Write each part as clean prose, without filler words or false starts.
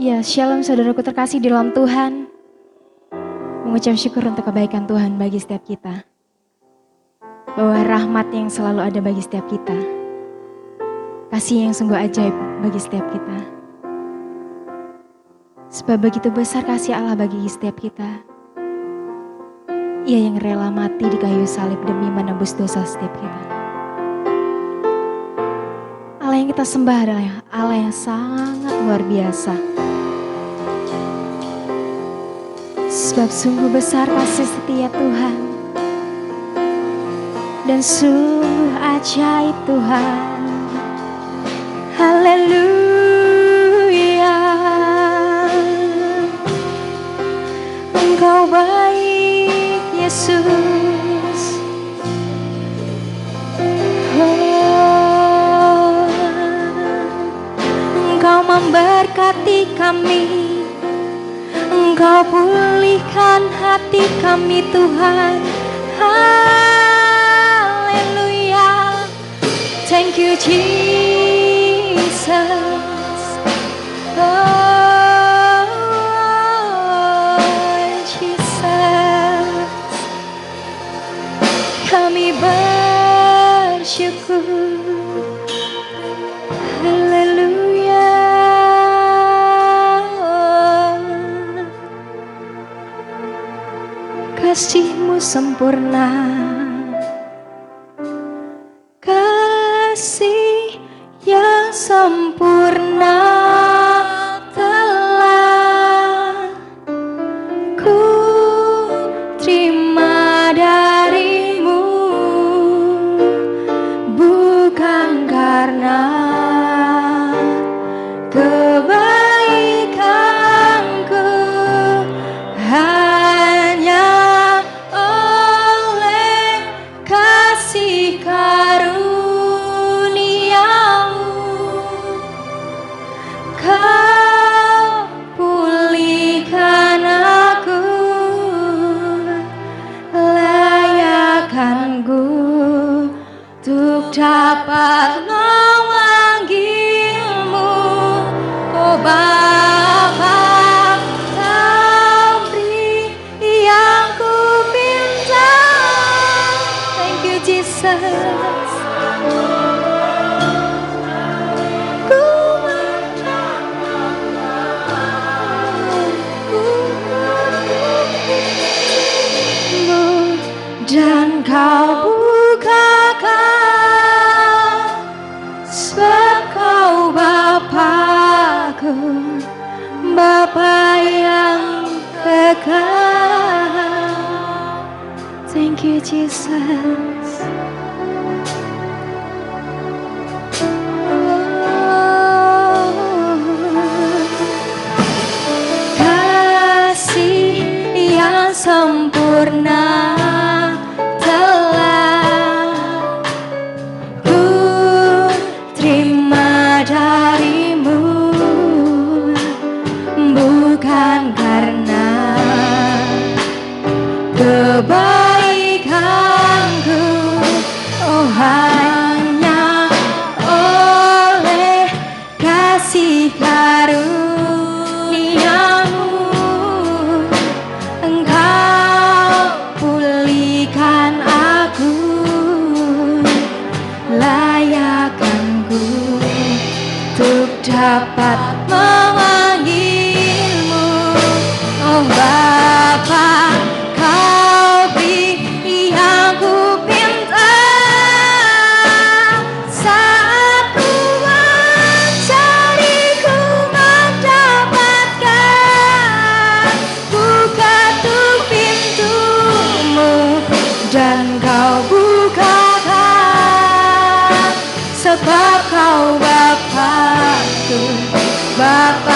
Ya, shalom saudaraku terkasih di dalam Tuhan. Mengucap syukur untuk kebaikan Tuhan bagi setiap kita. Bahwa rahmat yang selalu ada bagi setiap kita. Kasih yang sungguh ajaib bagi setiap kita. Sebab begitu besar kasih Allah bagi setiap kita. Ia yang rela mati di kayu salib demi menebus dosa setiap kita. Allah yang kita sembah adalah Allah yang sangat luar biasa. Sebab sungguh besar kasih setia Tuhan. Dan sungguh ajaib Tuhan. Haleluya. Engkau baik Yesus. Oh, Engkau memberkati kami. Engkau pulihkan hati kami Tuhan. Haleluya. Thank you Jesus. Oh Jesus. Kami bersyukur. Haleluya. Kasih-Mu sempurna, kasih yang sempurna telah ku terima dari-Mu, bukan karena kebaikanku, hanya karunia-Mu Kau pulihkan aku, layakkanku untuk dapat memanggil-Mu. Oh Bapa, Kau beri yang ku pinta. Thank you Jesus. Dan Kau bukakan, sebab Kau Bapa-Ku, Bapa yang kekal. Thank you Jesus. Kasih yang sempurna telah ku terima dari-Mu, bukan karena kebaikanku, oh hanya oleh kasih karunia-Mu Engkau pulihkan aku, layakkanku untuk dapat memanggil-Mu. Oh Bapa, Kau beri yang ku pinta. Saat ku mencari, ku mendapatkan. Buka tuh pintu-Mu dan Kau bukakan, sebab Kau Bapa-Ku, Bapa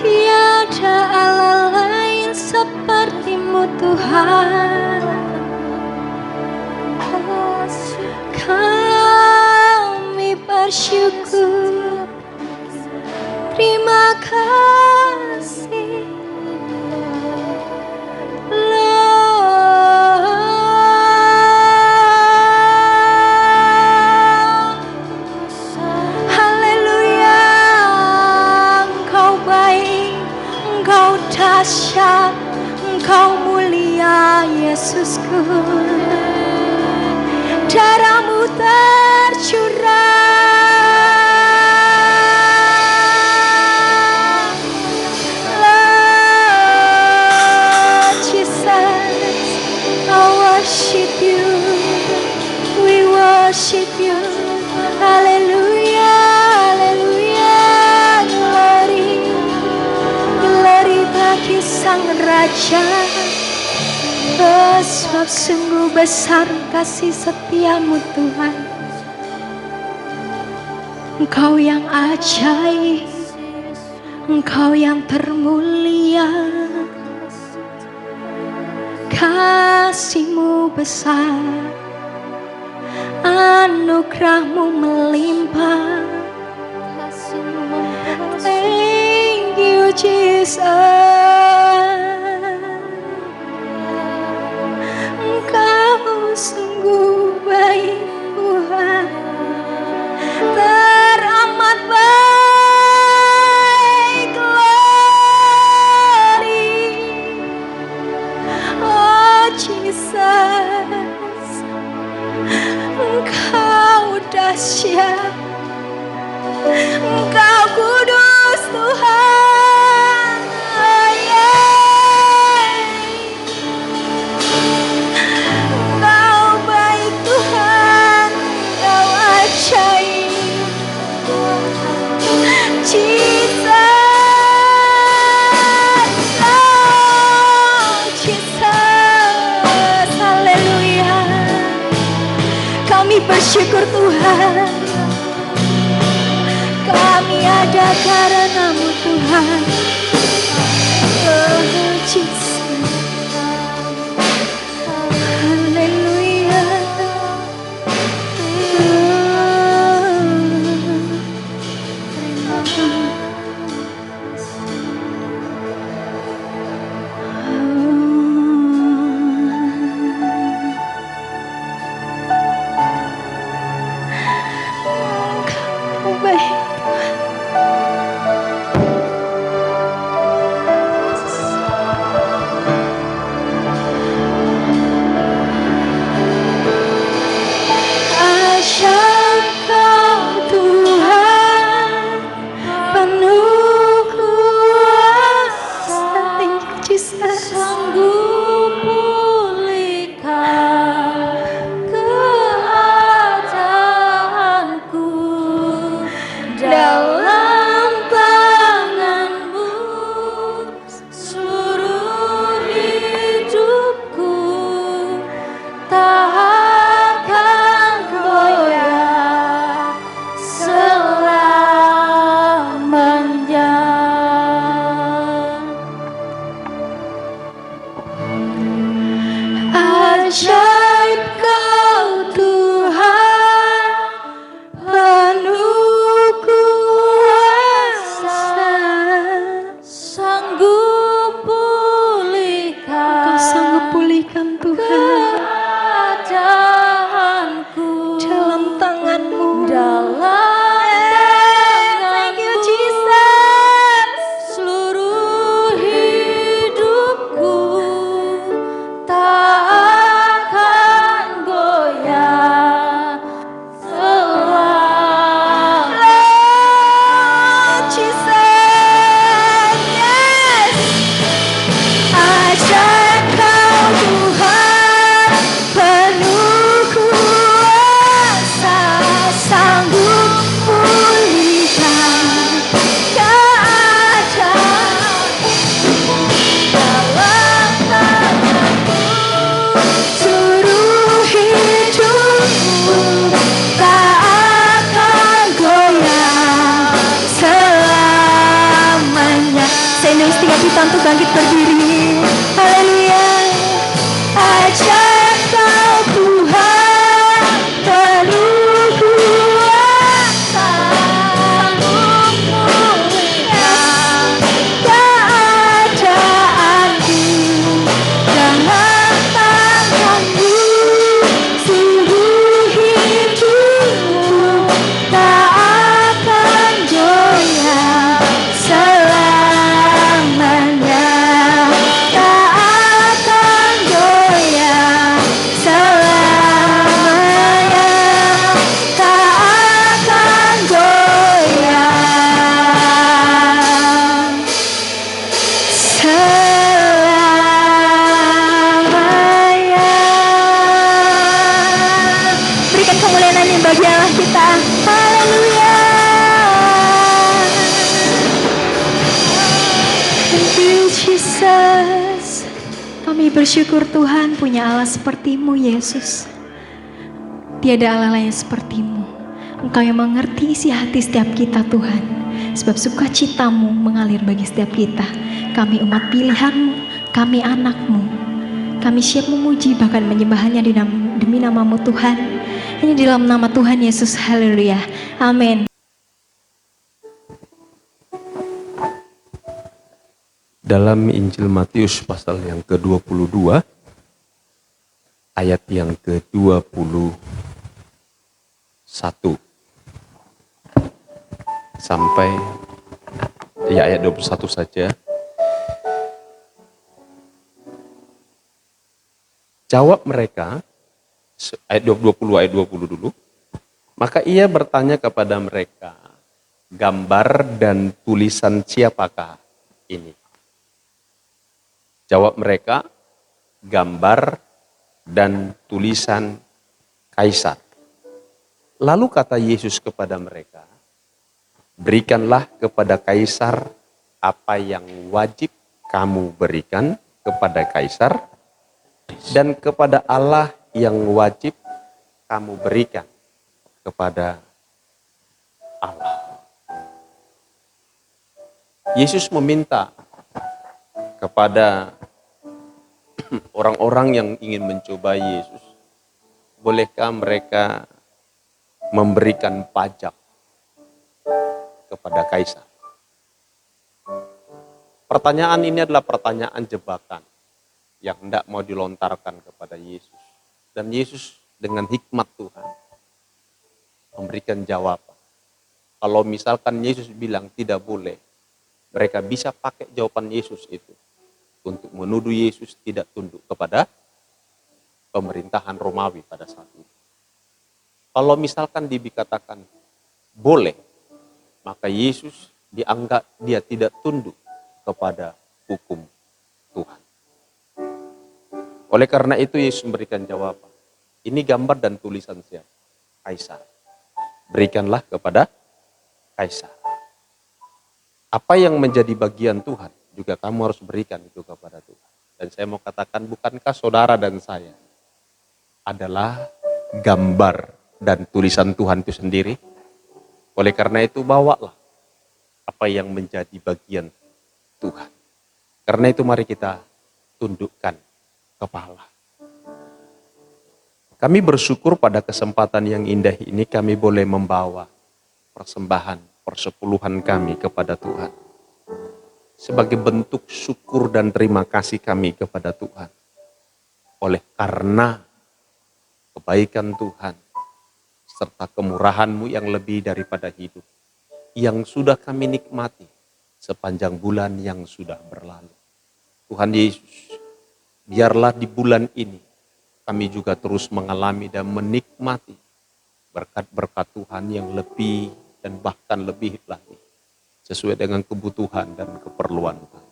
Tiada Allah lain seperti-Mu Tuhan. Kami bersyukur, terima kasih Lord. Haleluya, Engkau baik, Engkau dahsyat, Engkau mulia Yesusku. Darah-Mu tercurah, Lord Jesus, I worship You, we worship You, haleluya, haleluya, glory, glory bagi Sang Raja. Sebab sungguh besar kasih setia-Mu Tuhan. Engkau yang ajaib, Engkau yang termulia. Kasih-Mu besar, anugerah-Mu melimpah. Thank You Jesus. Engkau sungguh baik Tuhan, teramat baik, glory, oh Jesus. Engkau dahsyat, Engkau kudus Tuhan, oh yeah. Engkau baik Tuhan, Engkau ajaib, Jesus, oh Jesus, haleluya. Kami bersyukur Tuhan, kami ada karena-Mu Tuhan, oh Jesus, haleluya. Engkau baik Tuhan. Asyik Kau Tuhan, kita untuk bangkit berdiri. Haleluya. Ajar kau Tuhan penuh kuasa, memulihkan keadaanku dalam tanganmu. Seluruh hidupku tak akan goyah selamanya, tak akan goyah selamanya, tak akan goyah selamanya. Berikan kemuliaan ini bagi Allah kita. Haleluya. Thank you Jesus. Kami bersyukur Tuhan punya Allah seperti-Mu Yesus. Tiada Allah lain seperti-Mu. Engkau yang mengerti isi hati setiap kita Tuhan. Sebab sukacita-Mu mengalir bagi setiap kita. Kami umat pilihan-Mu, kami anak-Mu. Kami siap memuji bahkan menyembahnya demi nama-Mu Tuhan. Hanya di dalam nama Tuhan Yesus. Haleluya. Amin. Dalam Injil Matius pasal yang ke-22, ayat yang ke-21 sampai ayat 21 saja. Jawab mereka, ayat 20 dulu. Maka ia bertanya kepada mereka, gambar dan tulisan siapakah ini? Jawab mereka, gambar dan tulisan Kaisar. Lalu kata Yesus kepada mereka, berikanlah kepada Kaisar apa yang wajib kamu berikan kepada Kaisar, dan kepada Allah yang wajib kamu berikan kepada Allah. Yesus meminta kepada orang-orang yang ingin mencoba Yesus, bolehkah mereka memberikan pajak kepada Kaisar? Pertanyaan ini adalah pertanyaan jebakan yang hendak mau dilontarkan kepada Yesus. Dan Yesus dengan hikmat Tuhan memberikan jawaban. Kalau misalkan Yesus bilang tidak boleh, mereka bisa pakai jawaban Yesus itu untuk menuduh Yesus tidak tunduk kepada pemerintahan Romawi pada saat itu. Kalau misalkan dikatakan boleh, maka Yesus dianggap dia tidak tunduk kepada hukum Tuhan. Oleh karena itu Yesus memberikan jawaban. Ini gambar dan tulisan siapa? Kaisar. Berikanlah kepada Kaisar. Apa yang menjadi bagian Tuhan, juga kamu harus berikan itu kepada Tuhan. Dan saya mau katakan, bukankah saudara dan saya adalah gambar dan tulisan Tuhan itu sendiri? Oleh karena itu bawalah apa yang menjadi bagian Tuhan. Karena itu mari kita tundukkan kepala. Kami bersyukur pada kesempatan yang indah ini kami boleh membawa persembahan, persepuluhan kami kepada Tuhan. Sebagai bentuk syukur dan terima kasih kami kepada Tuhan. Oleh karena kebaikan Tuhan, serta kemurahan-Mu yang lebih daripada hidup, yang sudah kami nikmati sepanjang bulan yang sudah berlalu. Tuhan Yesus, biarlah di bulan ini kami juga terus mengalami dan menikmati berkat-berkat Tuhan yang lebih dan bahkan lebih lagi, sesuai dengan kebutuhan dan keperluan kami.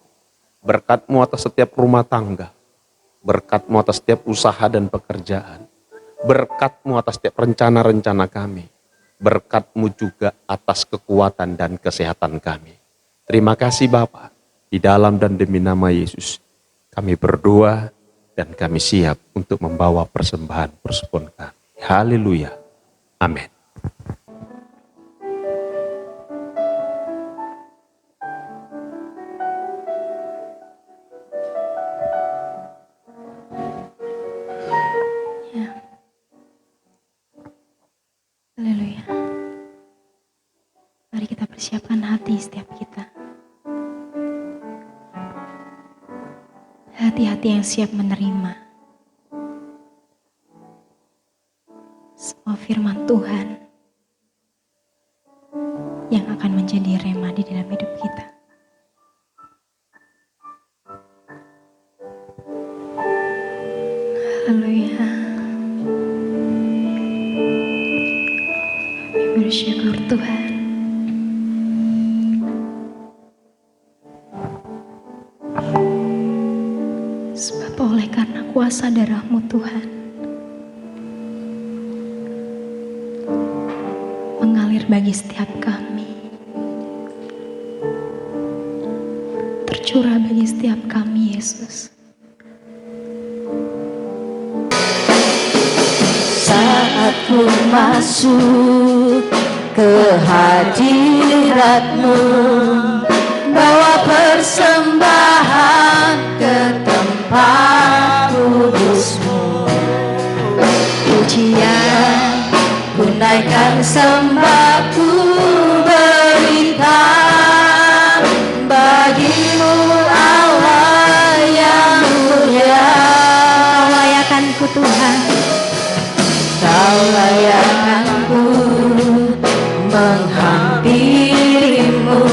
Berkat-Mu atas setiap rumah tangga, berkat-Mu atas setiap usaha dan pekerjaan, berkat-Mu atas setiap rencana-rencana kami, berkat-Mu juga atas kekuatan dan kesehatan kami. Terima kasih Bapa, di dalam dan demi nama Yesus kami berdoa dan kami siap untuk membawa persembahan persepuluhan kami. Haleluya. Amin. Siapkan hati setiap kita. Hati-hati yang siap menerima semua firman Tuhan yang akan menjadi rema di dalam hidup kita. Haleluya. Kami bersyukur Tuhan. Sebab oleh karena kuasa darah-Mu Tuhan mengalir bagi setiap kami, tercurah bagi setiap kami Yesus. Saat ku masuk ke hadirat-Mu, bawa persembahan ke tempat kudus-Mu. Pujian ku naikkan, sembah ku berikan bagi-Mu Allah yang mulia. Kau layakanku Tuhan. Kau layakanku menghampirimu,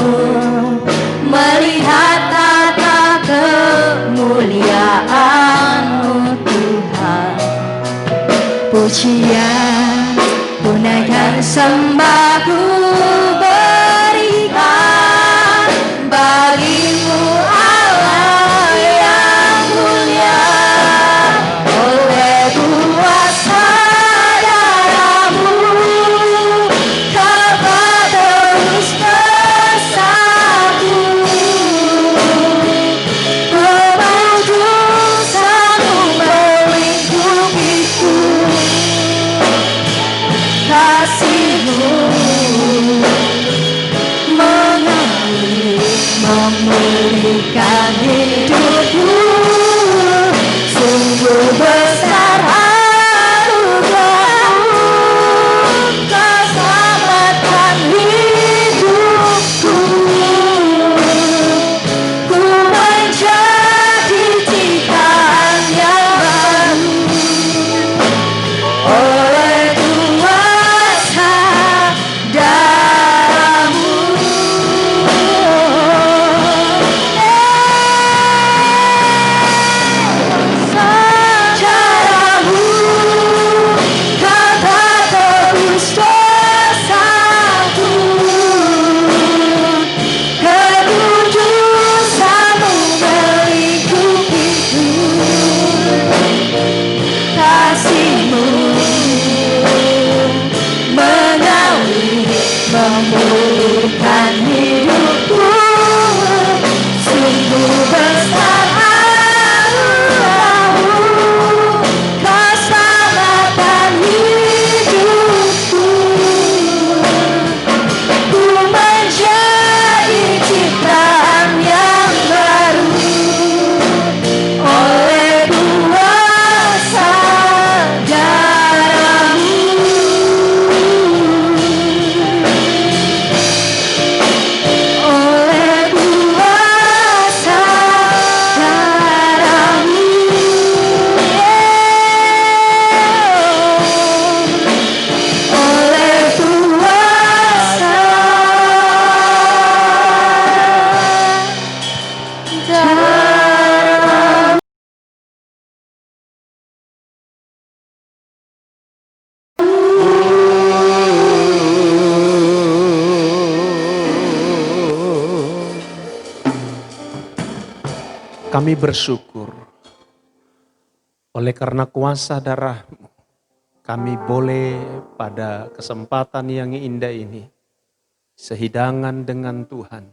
melihat tata kemuliaan-Mu Tuhan. Pujian ku naikkan, sembah ku berikan bagi-Mu Allah yang mulia. Oleh kuasa darah-Mu, Kau terus bersatu. Kemuliaan-Mu melingkupiku, kasih-Mu mengalir, memulihkan hidupku. Sungguh besar anugerah-Mu, Kau selamatkan hidupku. Ku menjadi ciptaan yang baru oleh kuasa darah-Mu. Sejarah-Mu kata terus bersatu. Kekudusan-Mu melingkupiku, kasih-Mu mengalir, memulihkan hidupku. Sungguh besar anugerah-Mu, Kau selamatkan hidupku. Ku menjadi ciptaan yang baru oleh kuasa darah-Mu. Oleh kuasa darah-Mu. Oleh kuasa darah-Mu. Kami bersyukur oleh karena kuasa darah-Mu, kami boleh pada kesempatan yang indah ini sehidangan dengan Tuhan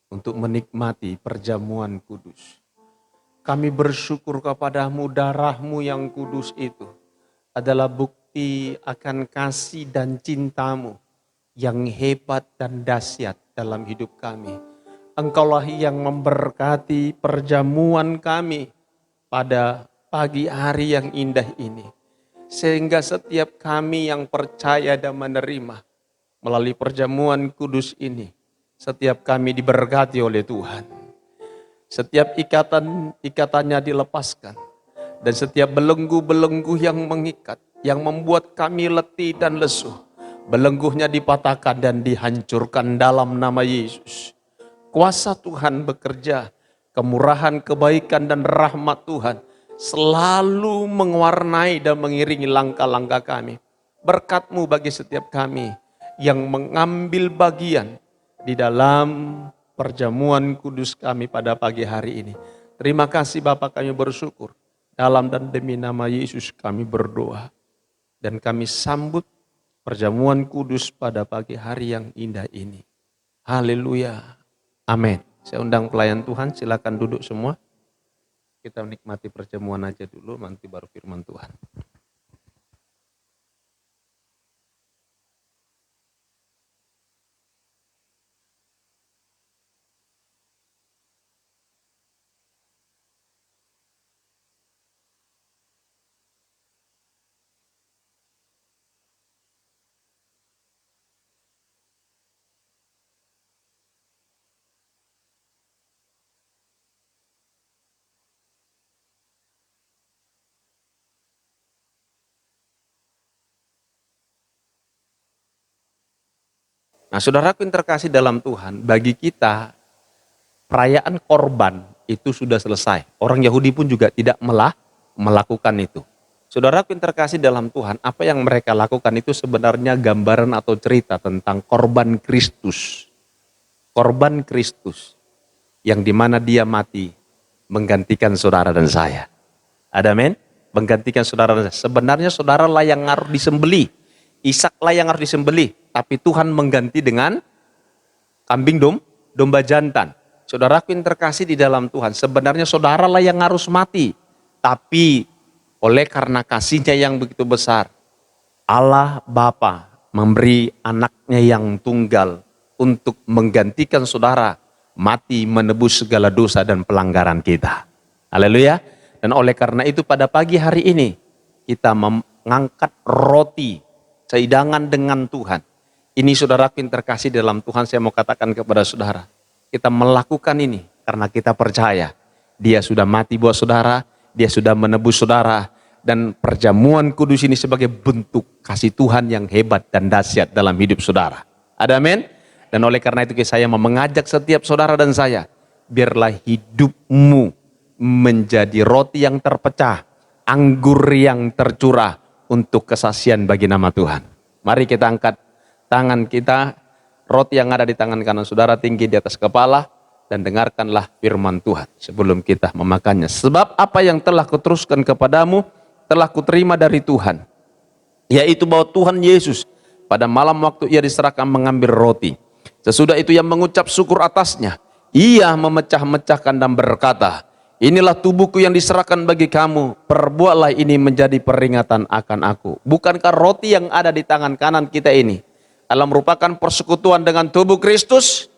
untuk menikmati perjamuan kudus. Kami bersyukur kepada-Mu, darah-Mu yang kudus itu adalah bukti akan kasih dan cinta-Mu yang hebat dan dahsyat dalam hidup kami. Engkaulah yang memberkati perjamuan kami pada pagi hari yang indah ini. Sehingga setiap kami yang percaya dan menerima melalui perjamuan kudus ini, Setiap kami diberkati oleh Tuhan. Setiap ikatannya dilepaskan. Dan setiap belenggu-belenggu yang mengikat, yang membuat kami letih dan lesu, belenggunya dipatahkan dan dihancurkan dalam nama Yesus. Kuasa Tuhan bekerja, kemurahan, kebaikan, dan rahmat Tuhan selalu mewarnai dan mengiringi langkah-langkah kami. Berkat-Mu bagi setiap kami yang mengambil bagian di dalam perjamuan kudus kami pada pagi hari ini. Terima kasih Bapak, kami bersyukur. Dalam dan demi nama Yesus kami berdoa. Dan kami sambut perjamuan kudus pada pagi hari yang indah ini. Haleluya. Amin. Saya undang pelayan Tuhan, silakan duduk semua. Kita menikmati perjamuan aja dulu, nanti baru firman Tuhan. Nah, saudaraku yang terkasih dalam Tuhan, bagi kita perayaan korban itu sudah selesai. Orang Yahudi pun juga tidak melakukan itu. Saudaraku yang terkasih dalam Tuhan, apa yang mereka lakukan itu sebenarnya gambaran atau cerita tentang korban Kristus. Korban Kristus yang dimana dia mati menggantikan saudara dan saya. Ada amin? Menggantikan saudara dan saya. Sebenarnya saudara lah yang harus disembelih. Ishak lah yang harus disembelih, tapi Tuhan mengganti dengan kambing domba jantan. Saudaraku yang terkasih di dalam Tuhan, sebenarnya saudara lah yang harus mati, tapi oleh karena kasihnya yang begitu besar, Allah Bapa memberi anaknya yang tunggal untuk menggantikan saudara mati menebus segala dosa dan pelanggaran kita. Haleluya. Dan oleh karena itu pada pagi hari ini kita mengangkat roti seidangan dengan Tuhan. Ini saudaraku yang terkasih dalam Tuhan, saya mau katakan kepada saudara. Kita melakukan ini karena kita percaya. Dia sudah mati buat saudara, dia sudah menebus saudara. Dan perjamuan kudus ini sebagai bentuk kasih Tuhan yang hebat dan dahsyat dalam hidup saudara. Ada amin? Dan oleh karena itu saya mau mengajak setiap saudara dan saya. Biarlah hidupmu menjadi roti yang terpecah, anggur yang tercurah, untuk kesaksian bagi nama Tuhan. Mari kita angkat tangan kita, roti yang ada di tangan kanan saudara tinggi di atas kepala, dan dengarkanlah firman Tuhan sebelum kita memakannya. Sebab apa yang telah kuteruskan kepadamu, telah kuterima dari Tuhan, yaitu bahwa Tuhan Yesus pada malam waktu ia diserahkan mengambil roti. Sesudah itu ia mengucap syukur atasnya, ia memecah-mecahkan dan berkata, inilah tubuhku yang diserahkan bagi kamu, perbuatlah ini menjadi peringatan akan aku. Bukankah roti yang ada di tangan kanan kita ini adalah merupakan persekutuan dengan tubuh Kristus?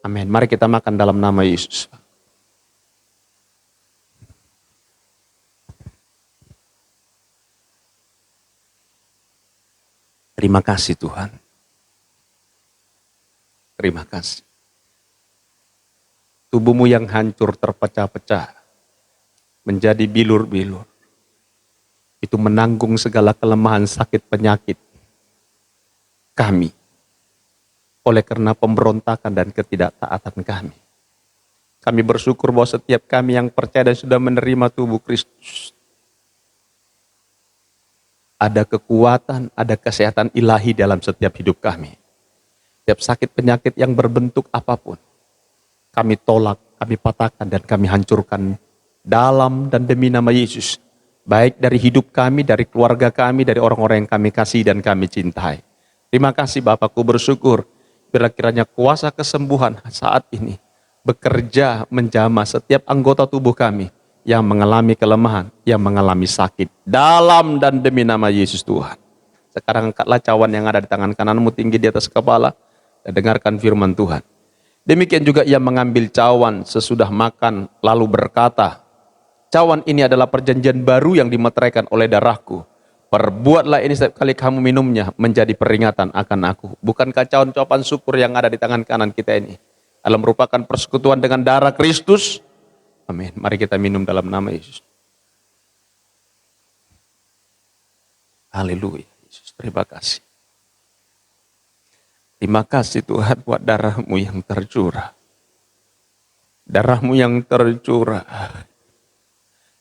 Amin. Mari kita makan dalam nama Yesus. Terima kasih Tuhan. Terima kasih. Tubuhmu yang hancur terpecah-pecah menjadi bilur-bilur. Itu menanggung segala kelemahan, sakit, penyakit kami. Oleh karena pemberontakan dan ketidaktaatan kami. Kami bersyukur bahwa setiap kami yang percaya dan sudah menerima tubuh Kristus, ada kekuatan, ada kesehatan ilahi dalam setiap hidup kami. Setiap sakit penyakit yang berbentuk apapun, kami tolak, kami patahkan, dan kami hancurkan dalam dan demi nama Yesus. Baik dari hidup kami, dari keluarga kami, dari orang-orang yang kami kasih dan kami cintai. Terima kasih Bapakku, bersyukur. Bila kiranya kuasa kesembuhan saat ini bekerja menjamah setiap anggota tubuh kami yang mengalami kelemahan, yang mengalami sakit. Dalam dan demi nama Yesus Tuhan. Sekarang angkatlah cawan yang ada di tangan kananmu tinggi di atas kepala dan dengarkan firman Tuhan. Demikian juga ia mengambil cawan sesudah makan lalu berkata, cawan ini adalah perjanjian baru yang dimeteraikan oleh darahku. Perbuatlah ini setiap kali kamu minumnya menjadi peringatan akan aku. Bukankah cawan-cawan syukur yang ada di tangan kanan kita ini adalah merupakan persekutuan dengan darah Kristus? Amin. Mari kita minum dalam nama Yesus. Haleluya. Yesus, terima kasih. Terima kasih Tuhan buat darah-Mu yang tercurah. Darah-Mu yang tercurah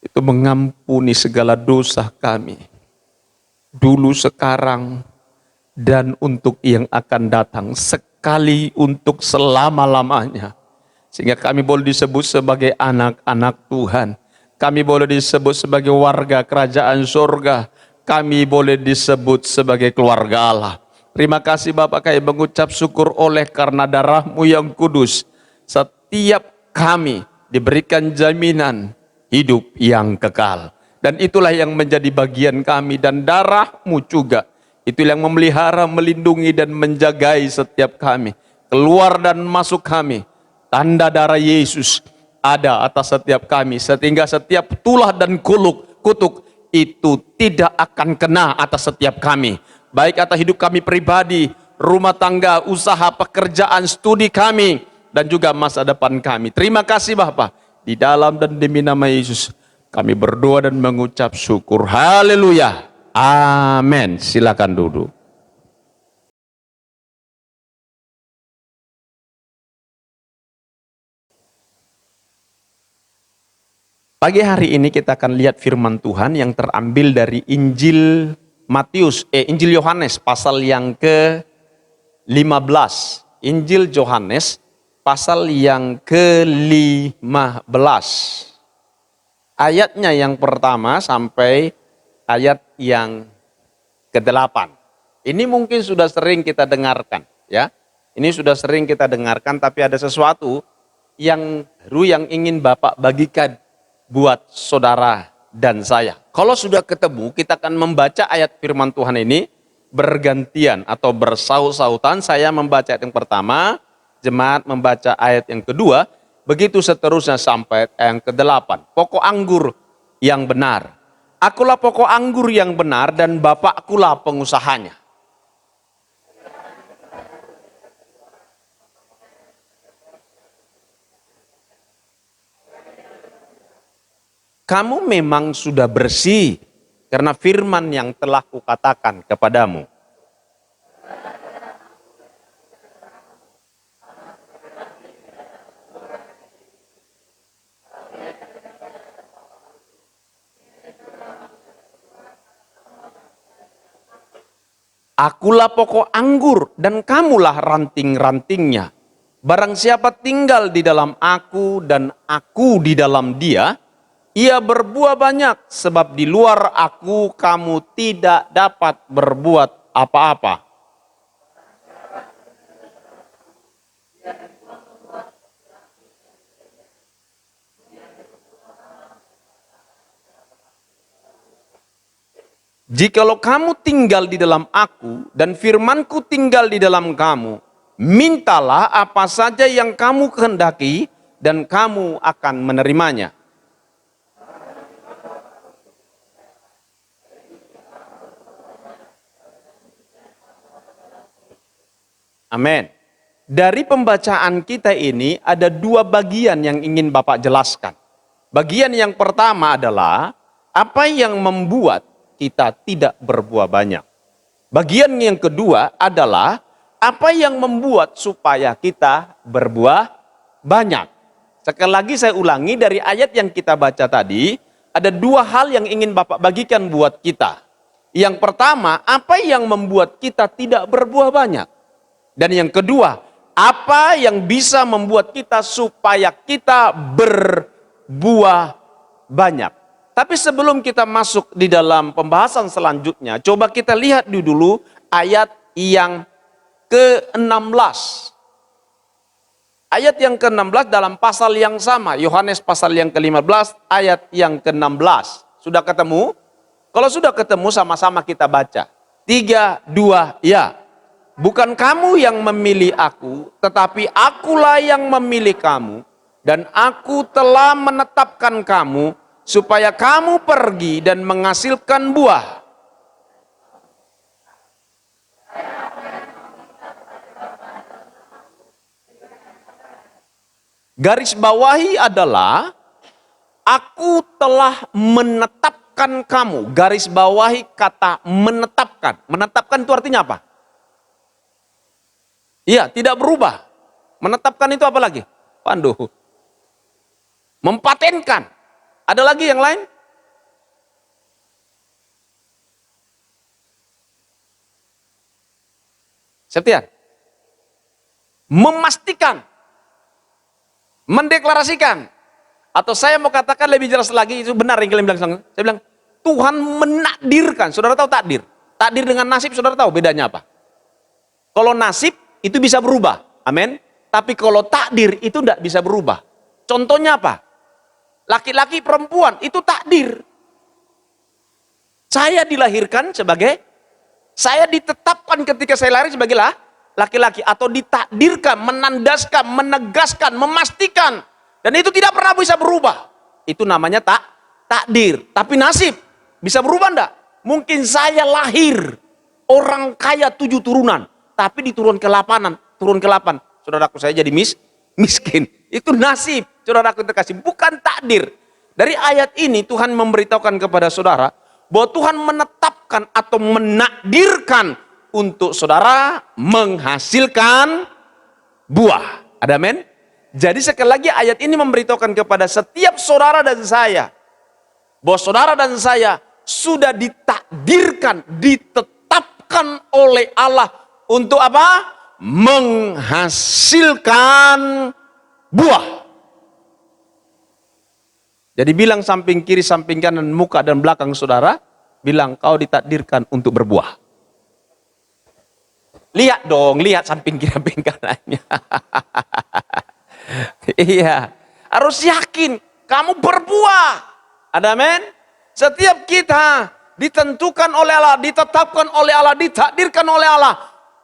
itu mengampuni segala dosa kami. Dulu, sekarang, dan untuk yang akan datang. Sekali untuk selama-lamanya. Sehingga kami boleh disebut sebagai anak-anak Tuhan. Kami boleh disebut sebagai warga kerajaan surga. Kami boleh disebut sebagai keluarga Allah. Terima kasih Bapak, kami mengucap syukur oleh karena darah-Mu yang kudus. Setiap kami diberikan jaminan hidup yang kekal. Dan itulah yang menjadi bagian kami. Dan darah-Mu juga. Itu yang memelihara, melindungi, dan menjagai setiap kami. Keluar dan masuk kami. Tanda darah Yesus ada atas setiap kami. Sehingga setiap tulah dan kutuk itu tidak akan kena atas setiap kami. Baik atas hidup kami pribadi, rumah tangga, usaha, pekerjaan, studi kami. Dan juga masa depan kami. Terima kasih Bapak. Di dalam dan demi nama Yesus. Kami berdoa dan mengucap syukur. Haleluya. Amin. Silakan duduk. Pagi hari ini kita akan lihat firman Tuhan yang terambil dari Injil Injil Yohanes pasal yang ke-15. Injil Yohanes pasal yang ke-15. Ayatnya yang pertama sampai ayat yang ke-8. Ini mungkin sudah sering kita dengarkan, ya. Ini sudah sering kita dengarkan, tapi ada sesuatu yang baru yang ingin Bapak bagikan buat saudara dan saya. Kalau sudah ketemu, kita akan membaca ayat firman Tuhan ini bergantian atau bersaut-sautan. Saya membaca ayat yang pertama, jemaat membaca ayat yang kedua, begitu seterusnya sampai yang ke-8. Pokok anggur yang benar. Akulah pokok anggur yang benar dan Bapakkulah pengusahanya. Kamu memang sudah bersih karena firman yang telah kukatakan kepadamu. Akulah pokok anggur dan kamulah ranting-rantingnya. Barang siapa tinggal di dalam aku dan aku di dalam dia, ia berbuah banyak, sebab di luar aku kamu tidak dapat berbuat apa-apa. Jikalau kamu tinggal di dalam aku dan firmanku tinggal di dalam kamu, mintalah apa saja yang kamu kehendaki dan kamu akan menerimanya. Amin. Dari pembacaan kita ini ada dua bagian yang ingin Bapak jelaskan. Bagian yang pertama adalah apa yang membuat kita tidak berbuah banyak. Bagian yang kedua adalah apa yang membuat supaya kita berbuah banyak. Sekali lagi saya ulangi, dari ayat yang kita baca tadi, ada dua hal yang ingin Bapak bagikan buat kita. Yang pertama, apa yang membuat kita tidak berbuah banyak. Dan yang kedua, apa yang bisa membuat kita supaya kita berbuah banyak. Tapi sebelum kita masuk di dalam pembahasan selanjutnya, coba kita lihat dulu ayat yang ke-16. Ayat yang ke-16 dalam pasal yang sama, Yohanes pasal yang ke-15, ayat yang ke-16. Sudah ketemu? Kalau sudah ketemu, sama-sama kita baca. 3, 2, ya. Bukan kamu yang memilih aku, tetapi akulah yang memilih kamu. Dan aku telah menetapkan kamu, supaya kamu pergi dan menghasilkan buah. Garis bawahi adalah aku telah menetapkan kamu. Garis bawahi kata menetapkan. Menetapkan itu artinya apa? Iya, tidak berubah. Menetapkan itu apa lagi? Pandu. Mempatenkan. Ada lagi yang lain? Septian. Memastikan. Mendeklarasikan. Atau saya mau katakan lebih jelas lagi, itu benar yang kalian bilang. Saya bilang, Tuhan menakdirkan. Saudara tahu takdir? Takdir dengan nasib, saudara tahu bedanya apa? Kalau nasib, itu bisa berubah. Amin. Tapi kalau takdir, itu tidak bisa berubah. Contohnya apa? Laki-laki, perempuan, itu takdir. Saya dilahirkan saya ditetapkan ketika saya lahir sebagai laki-laki. Atau ditakdirkan, menandaskan, menegaskan, memastikan. Dan itu tidak pernah bisa berubah. Itu namanya takdir. Tapi nasib, bisa berubah enggak? Mungkin saya lahir, orang kaya 7 turunan. Tapi diturun ke 8, turun ke 8. Saudaraku, saya jadi miskin. Itu nasib, saudaraku terkasih. Bukan takdir. Dari ayat ini Tuhan memberitahukan kepada saudara, bahwa Tuhan menetapkan atau menakdirkan untuk saudara menghasilkan buah. Ada amin? Jadi sekali lagi ayat ini memberitahukan kepada setiap saudara dan saya, bahwa saudara dan saya sudah ditakdirkan, ditetapkan oleh Allah untuk apa? Menghasilkan buah. Jadi bilang samping kiri, samping kanan, muka dan belakang saudara, bilang kau ditakdirkan untuk berbuah. Lihat dong, lihat samping kiri, samping kanannya. Iya, harus yakin kamu berbuah. Ada amin? Setiap kita ditentukan oleh Allah, ditetapkan oleh Allah, ditakdirkan oleh Allah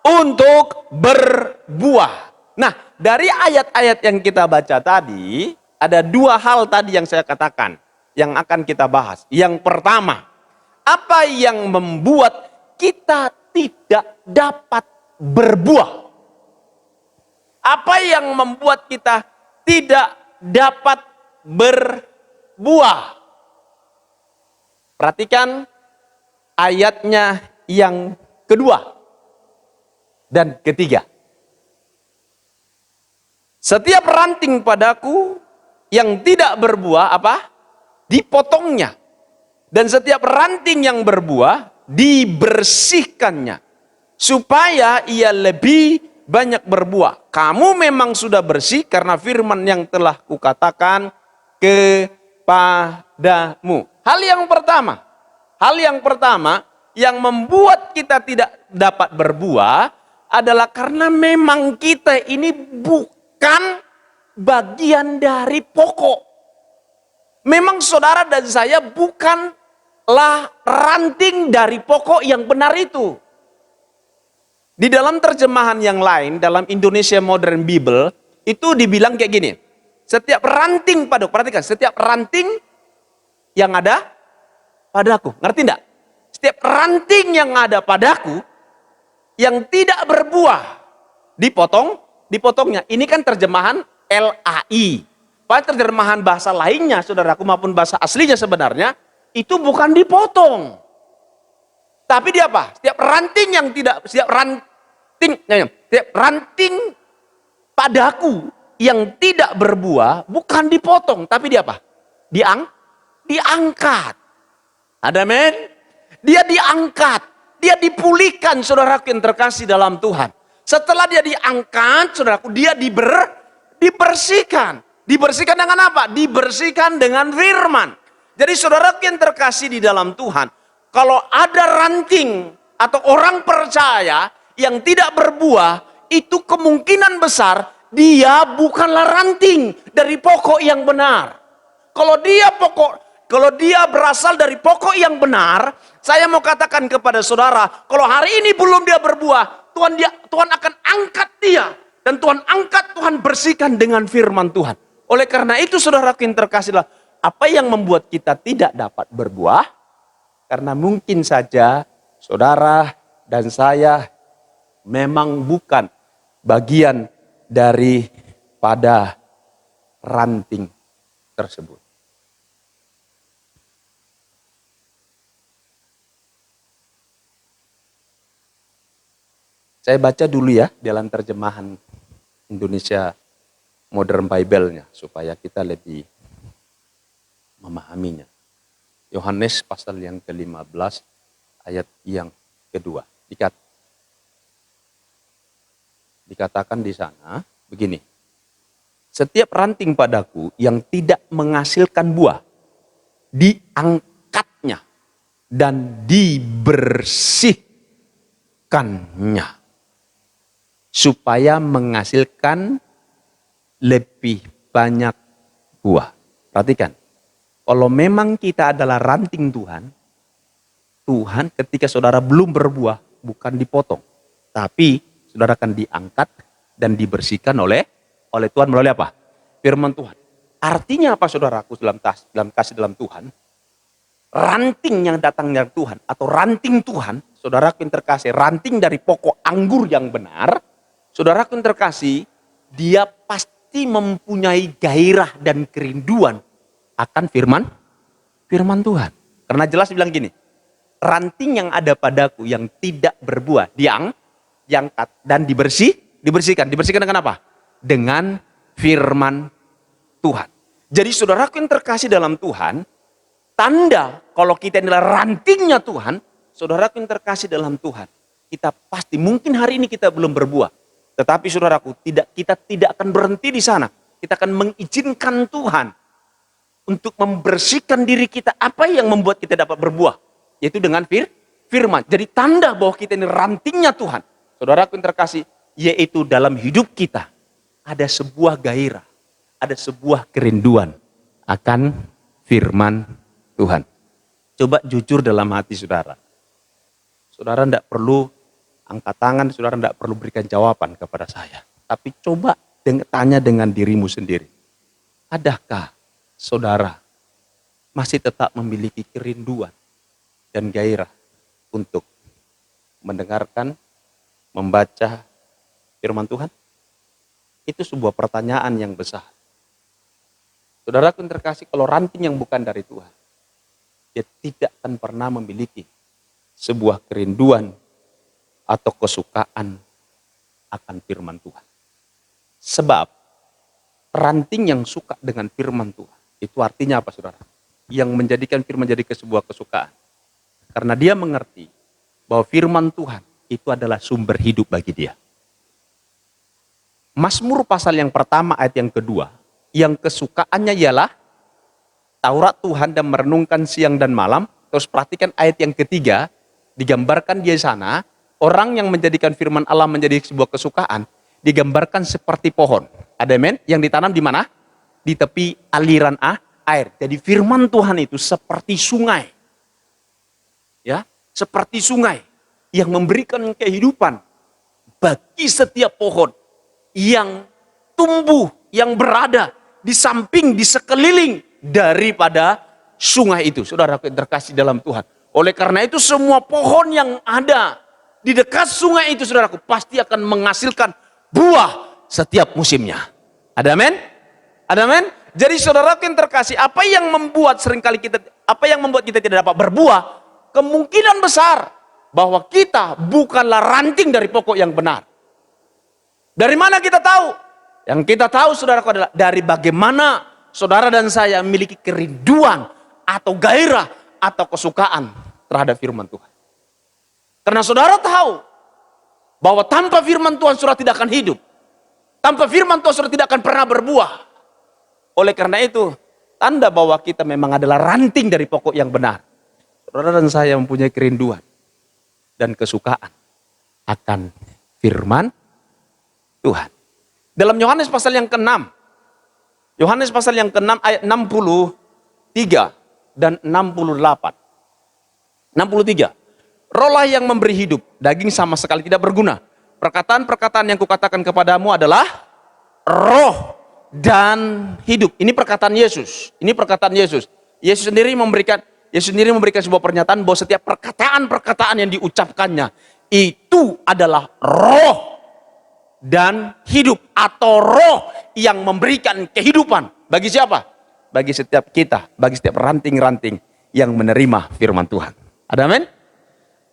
untuk berbuah. Nah, dari ayat-ayat yang kita baca tadi, ada 2 hal tadi yang saya katakan, yang akan kita bahas. Yang pertama, apa yang membuat kita tidak dapat berbuah? Apa yang membuat kita tidak dapat berbuah? Perhatikan ayatnya yang kedua dan ketiga. Setiap ranting padaku yang tidak berbuah apa? Dipotongnya. Dan setiap ranting yang berbuah dibersihkannya, supaya ia lebih banyak berbuah. Kamu memang sudah bersih karena firman yang telah kukatakan kepadamu. Hal yang pertama yang membuat kita tidak dapat berbuah adalah karena memang kita ini bukan bagian dari pokok. Memang saudara dan saya bukanlah ranting dari pokok yang benar itu. Di dalam terjemahan yang lain, dalam Indonesia Modern Bible, itu dibilang kayak gini. Setiap ranting padaku, perhatikan, setiap ranting yang ada padaku. Ngerti enggak? Setiap ranting yang ada padaku, yang tidak berbuah, dipotongnya. Ini kan terjemahan LAI. Pada terjemahan bahasa lainnya, saudaraku, maupun bahasa aslinya sebenarnya, itu bukan dipotong. Tapi dia apa? Setiap ranting padaku yang tidak berbuah bukan dipotong, tapi dia apa? Diangkat. Ada amin? Dia diangkat, dia dipulihkan, saudaraku yang terkasih dalam Tuhan. Setelah dia diangkat, saudaraku, dia dibersihkan. Dibersihkan dengan apa? Dibersihkan dengan firman. Jadi saudaraku yang terkasih di dalam Tuhan, kalau ada ranting atau orang percaya yang tidak berbuah, itu kemungkinan besar dia bukanlah ranting dari pokok yang benar. Kalau dia berasal dari pokok yang benar, saya mau katakan kepada saudara, kalau hari ini belum dia berbuah, Tuhan akan angkat dia, dan Tuhan bersihkan dengan firman Tuhan. Oleh karena itu saudara yang terkasihlah, apa yang membuat kita tidak dapat berbuah? Karena mungkin saja saudara dan saya memang bukan bagian daripada ranting tersebut. Saya baca dulu ya dalam terjemahan Indonesia Modern Bible-nya supaya kita lebih memahaminya. Yohanes pasal yang ke-15 ayat yang kedua. Dikatakan di sana begini. Setiap ranting padaku yang tidak menghasilkan buah, diangkatnya dan dibersihkannya, supaya menghasilkan lebih banyak buah. Perhatikan, kalau memang kita adalah ranting Tuhan, Tuhan ketika saudara belum berbuah, bukan dipotong, tapi saudara akan diangkat dan dibersihkan oleh Tuhan melalui apa? Firman Tuhan. Artinya apa saudaraku dalam kasih dalam Tuhan? Ranting yang datang dari Tuhan atau ranting Tuhan, saudaraku yang terkasih, ranting dari pokok anggur yang benar, saudaraku yang terkasih, dia pasti mempunyai gairah dan kerinduan akan firman Tuhan. Karena jelas bilang gini, ranting yang ada padaku yang tidak berbuah, diangkat dan dibersihkan. Dibersihkan dengan apa? Dengan firman Tuhan. Jadi saudaraku yang terkasih dalam Tuhan, tanda kalau kita adalah rantingnya Tuhan, saudaraku yang terkasih dalam Tuhan, kita pasti, mungkin hari ini kita belum berbuah, tetapi saudaraku, kita tidak akan berhenti di sana. Kita akan mengizinkan Tuhan untuk membersihkan diri kita, apa yang membuat kita dapat berbuah, yaitu dengan firman. Jadi tanda bahwa kita ini rantingnya Tuhan, saudaraku yang terkasih, yaitu dalam hidup kita ada sebuah gairah, ada sebuah kerinduan akan firman Tuhan. Coba jujur dalam hati saudara. Saudara tidak perlu angkat tangan, saudara tidak perlu berikan jawaban kepada saya. Tapi coba tanya dengan dirimu sendiri. Adakah saudara masih tetap memiliki kerinduan dan gairah untuk mendengarkan, membaca firman Tuhan? Itu sebuah pertanyaan yang besar. Saudaraku yang terkasih, kalau ranting yang bukan dari Tuhan, dia tidak akan pernah memiliki sebuah kerinduan atau kesukaan akan firman Tuhan. Sebab ranting yang suka dengan firman Tuhan, itu artinya apa saudara? Yang menjadikan firman jadi sebuah kesukaan. Karena dia mengerti bahwa firman Tuhan itu adalah sumber hidup bagi dia. Mazmur pasal yang pertama ayat yang kedua, yang kesukaannya ialah Taurat Tuhan dan merenungkan siang dan malam. Terus perhatikan ayat yang ketiga, digambarkan di sana, orang yang menjadikan firman Allah menjadi sebuah kesukaan, digambarkan seperti pohon. Ada men yang ditanam di mana? Di tepi aliran air. Jadi firman Tuhan itu seperti sungai. Ya, seperti sungai yang memberikan kehidupan bagi setiap pohon yang tumbuh, yang berada di samping, di sekeliling daripada sungai itu. Saudara terkasih dalam Tuhan. Oleh karena itu semua pohon yang ada di dekat sungai itu, saudaraku, pasti akan menghasilkan buah setiap musimnya. Ada amin? Ada amin? Jadi saudaraku yang terkasih, apa yang membuat kita tidak dapat berbuah? Kemungkinan besar bahwa kita bukanlah ranting dari pokok yang benar. Dari mana kita tahu? Yang kita tahu saudaraku adalah dari bagaimana saudara dan saya memiliki kerinduan atau gairah atau kesukaan terhadap firman Tuhan. Karena saudara tahu bahwa tanpa firman Tuhan saudara tidak akan hidup. Tanpa firman Tuhan saudara tidak akan pernah berbuah. Oleh karena itu, tanda bahwa kita memang adalah ranting dari pokok yang benar. Saudara dan saya mempunyai kerinduan dan kesukaan akan firman Tuhan. Dalam Yohanes pasal yang ke-6, Yohanes pasal yang ke-6 ayat 63 dan 68. 63. Rohlah yang memberi hidup, daging sama sekali tidak berguna. Perkataan-perkataan yang kukatakan kepadamu adalah roh dan hidup. Ini perkataan Yesus. Ini perkataan Yesus. Yesus sendiri memberikan sebuah pernyataan bahwa setiap perkataan-perkataan yang diucapkannya itu adalah roh dan hidup, atau roh yang memberikan kehidupan Bagi siapa? Bagi setiap kita, bagi setiap ranting-ranting yang menerima firman Tuhan. Ada amin?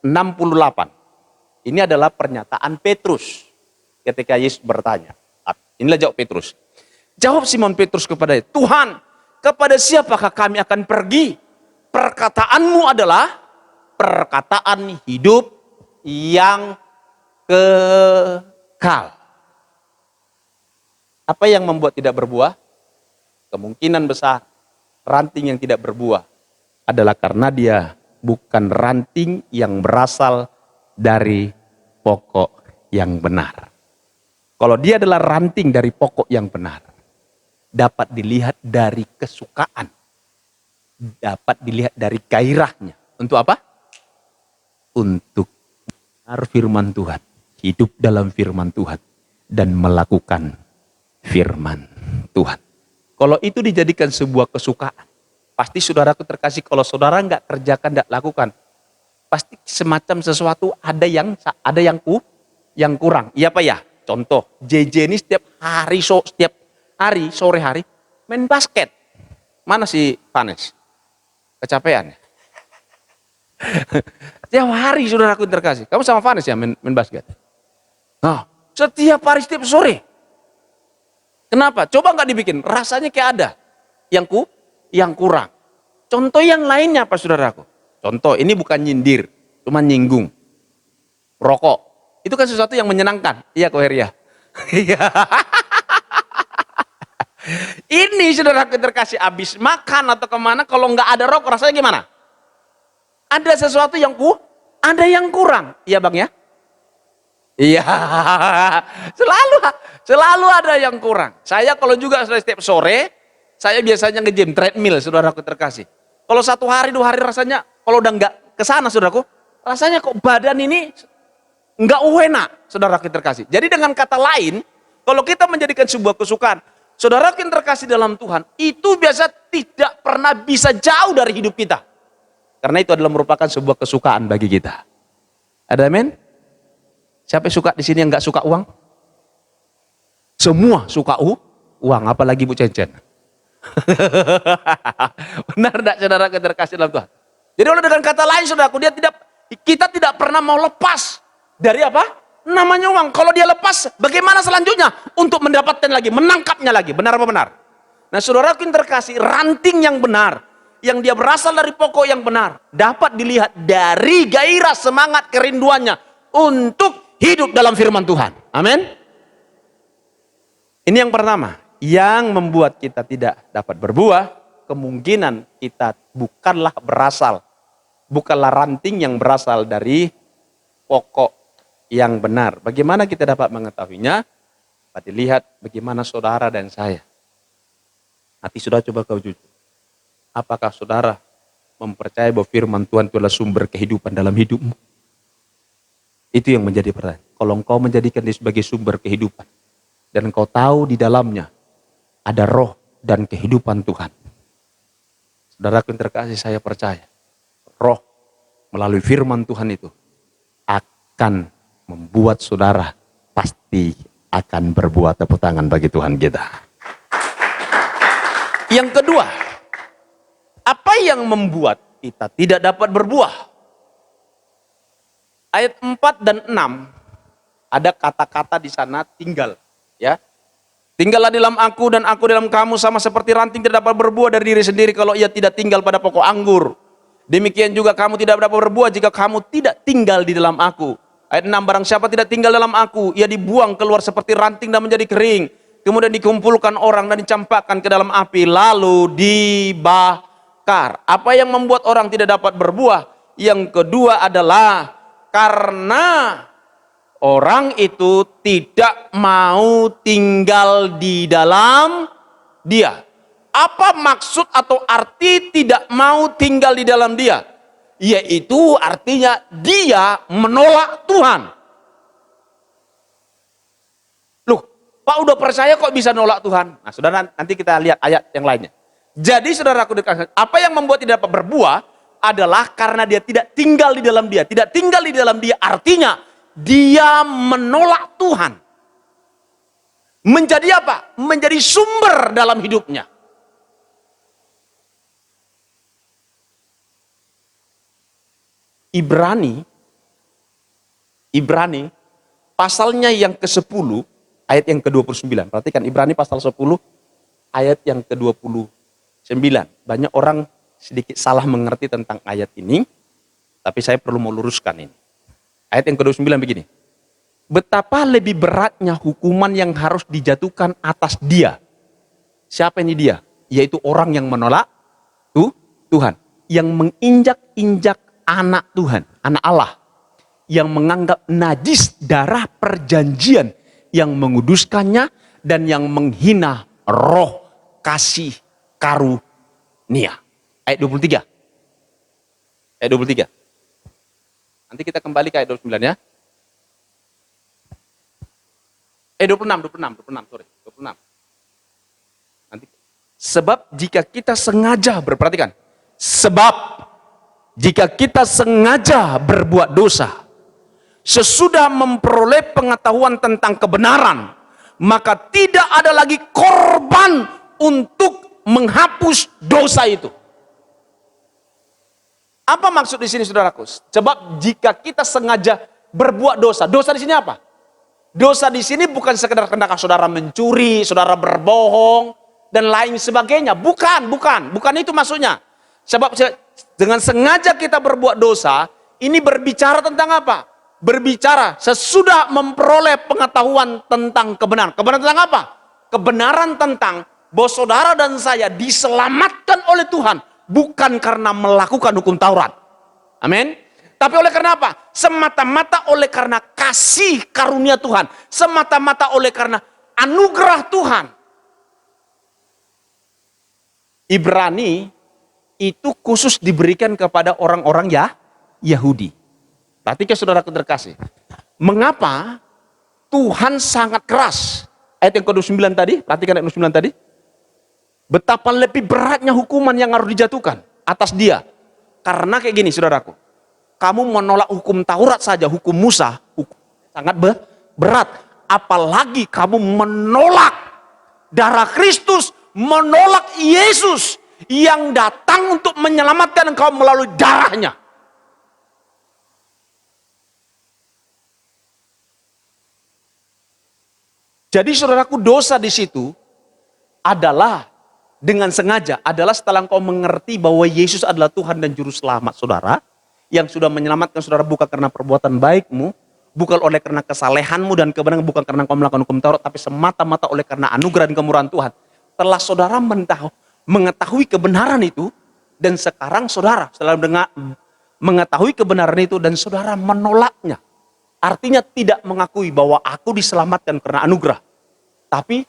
68. Ini adalah pernyataan Petrus ketika Yesus bertanya. Inilah jawab Petrus. Jawab Simon Petrus kepada dia, Tuhan, kepada siapakah kami akan pergi? Perkataanmu adalah perkataan hidup yang kekal. Apa yang membuat tidak berbuah? Kemungkinan besar ranting yang tidak berbuah adalah karena dia bukan ranting yang berasal dari pokok yang benar. Kalau dia adalah ranting dari pokok yang benar, dapat dilihat dari kesukaan, dapat dilihat dari gairahnya. Untuk apa? Untuk benar firman Tuhan, hidup dalam firman Tuhan, dan melakukan firman Tuhan. Kalau itu dijadikan sebuah kesukaan, pasti saudaraku terkasih, kalau saudara nggak kerjakan, nggak lakukan, pasti semacam sesuatu ada yang kurang. Iya apa ya? Contoh, JJ ini setiap hari sore hari main basket. Mana si Vanes? Kecapean. Setiap hari saudaraku terkasih. Kamu sama Vanes ya main basket? Nah, setiap hari setiap sore. Kenapa? Coba nggak dibikin, rasanya kayak ada yang kurang. Contoh yang lainnya apa saudaraku? Contoh, ini bukan nyindir, cuma nyinggung. Rokok, itu kan sesuatu yang menyenangkan. Iya kok Heria? Ini saudaraku terkasih, habis makan atau kemana, kalau nggak ada rokok rasanya gimana? Ada sesuatu yang ada yang kurang. Iya bang ya? Iya, selalu ada yang kurang. Saya kalau juga setiap sore, saya biasanya nge-gym treadmill, saudaraku terkasih. Kalau 1 hari 2 hari rasanya, kalau udah nggak kesana saudaraku, rasanya kok badan ini nggak enak, saudaraku terkasih. Jadi dengan kata lain, kalau kita menjadikan sebuah kesukaan, saudaraku yang terkasih dalam Tuhan, itu biasa tidak pernah bisa jauh dari hidup kita. Karena itu adalah merupakan sebuah kesukaan bagi kita. Ada amin? Siapa yang suka di sini yang nggak suka uang? Semua suka uang, apalagi Bu Cencen. Benar tidak saudara terkasih dalam Tuhan? Jadi oleh dengan kata lain saudaraku, kita tidak pernah mau lepas dari apa? Namanya uang. Kalau dia lepas, bagaimana selanjutnya? Untuk mendapatkan lagi, menangkapnya lagi. Benar apa benar? Nah saudaraku yang terkasih, ranting yang benar, yang dia berasal dari pokok yang benar, dapat dilihat dari gairah semangat kerinduannya untuk hidup dalam firman Tuhan. Amin. Ini yang pertama, yang membuat kita tidak dapat berbuah, kemungkinan kita bukanlah ranting yang berasal dari pokok yang benar. Bagaimana kita dapat mengetahuinya? Dapat dilihat bagaimana saudara dan saya. Hati saudara coba kau jujur. Apakah saudara mempercayai bahwa firman Tuhan itu adalah sumber kehidupan dalam hidupmu? Itu yang menjadi pertanyaan. Kalau engkau menjadikan dia sebagai sumber kehidupan, dan engkau tahu di dalamnya ada roh dan kehidupan Tuhan. Saudaraku yang terkasih, saya percaya roh melalui firman Tuhan itu akan membuat saudara pasti akan berbuat. Tepuk tangan bagi Tuhan kita. Yang kedua, apa yang membuat kita tidak dapat berbuah? Ayat 4 dan 6 ada kata-kata di sana tinggal, ya. Tinggallah dalam aku dan aku dalam kamu, sama seperti ranting tidak dapat berbuah dari diri sendiri kalau ia tidak tinggal pada pokok anggur. Demikian juga kamu tidak dapat berbuah jika kamu tidak tinggal di dalam aku. Ayat 6, barang siapa tidak tinggal dalam aku, ia dibuang keluar seperti ranting dan menjadi kering. Kemudian dikumpulkan orang dan dicampakkan ke dalam api, lalu dibakar. Apa yang membuat orang tidak dapat berbuah? Yang kedua adalah karena orang itu tidak mau tinggal di dalam dia. Apa maksud atau arti tidak mau tinggal di dalam dia? Yaitu artinya dia menolak Tuhan. Loh, Pak udah percaya kok bisa nolak Tuhan? Nah saudara, nanti kita lihat ayat yang lainnya. Jadi saudaraku, apa yang membuat tidak dapat berbuah adalah karena dia tidak tinggal di dalam dia. Tidak tinggal di dalam dia artinya dia menolak Tuhan. Menjadi apa? Menjadi sumber dalam hidupnya. Ibrani pasalnya yang ke-10 ayat yang ke-29. Perhatikan Ibrani pasal 10 ayat yang ke-29. Banyak orang sedikit salah mengerti tentang ayat ini, tapi saya perlu meluruskan ini. Ayat yang ke-29 begini. Betapa lebih beratnya hukuman yang harus dijatuhkan atas dia. Siapa ini dia? Yaitu orang yang menolak Tuhan. Yang menginjak-injak anak Tuhan, anak Allah. Yang menganggap najis darah perjanjian. Yang menguduskannya dan yang menghina roh kasih karunia. Ayat 23. Ayat 23. Nanti kita kembali ke ayat 29 ya. 26. Nanti. Sebab jika kita sengaja berperhatikan. Sebab jika kita sengaja berbuat dosa, sesudah memperoleh pengetahuan tentang kebenaran, maka tidak ada lagi korban untuk menghapus dosa itu. Apa maksud di sini saudaraku? Sebab jika kita sengaja berbuat dosa, dosa di sini apa? Dosa di sini bukan sekedar kehendak saudara mencuri, saudara berbohong dan lain sebagainya. Bukan itu maksudnya. Sebab dengan sengaja kita berbuat dosa, ini berbicara tentang apa? Berbicara sesudah memperoleh pengetahuan tentang kebenaran. Kebenaran tentang apa? Kebenaran tentang bahwa saudara dan saya diselamatkan oleh Tuhan. Bukan karena melakukan hukum Taurat. Amin. Tapi oleh karena apa? Semata-mata oleh karena kasih karunia Tuhan. Semata-mata oleh karena anugerah Tuhan. Ibrani itu khusus diberikan kepada orang-orang Yahudi. Perhatikan saudaraku terkasih. Mengapa Tuhan sangat keras? Ayat yang ke-29 tadi, perhatikan ayat 29 tadi. Betapa lebih beratnya hukuman yang harus dijatuhkan atas dia. Karena kayak gini saudaraku. Kamu menolak hukum Taurat saja, hukum Musa, hukum sangat berat. Apalagi kamu menolak darah Kristus, menolak Yesus yang datang untuk menyelamatkan engkau melalui darahnya. Jadi saudaraku, dosa di situ adalah dengan sengaja, adalah setelah engkau mengerti bahwa Yesus adalah Tuhan dan Juru Selamat saudara, yang sudah menyelamatkan saudara bukan karena perbuatan baikmu, bukan oleh karena kesalehanmu dan kebenaran, bukan karena engkau melakukan hukum Taurat, tapi semata-mata oleh karena anugerah dan kemurahan Tuhan. Setelah saudara mengetahui kebenaran itu, dan sekarang saudara setelah mengetahui kebenaran itu dan saudara menolaknya. Artinya tidak mengakui bahwa aku diselamatkan karena anugerah. Tapi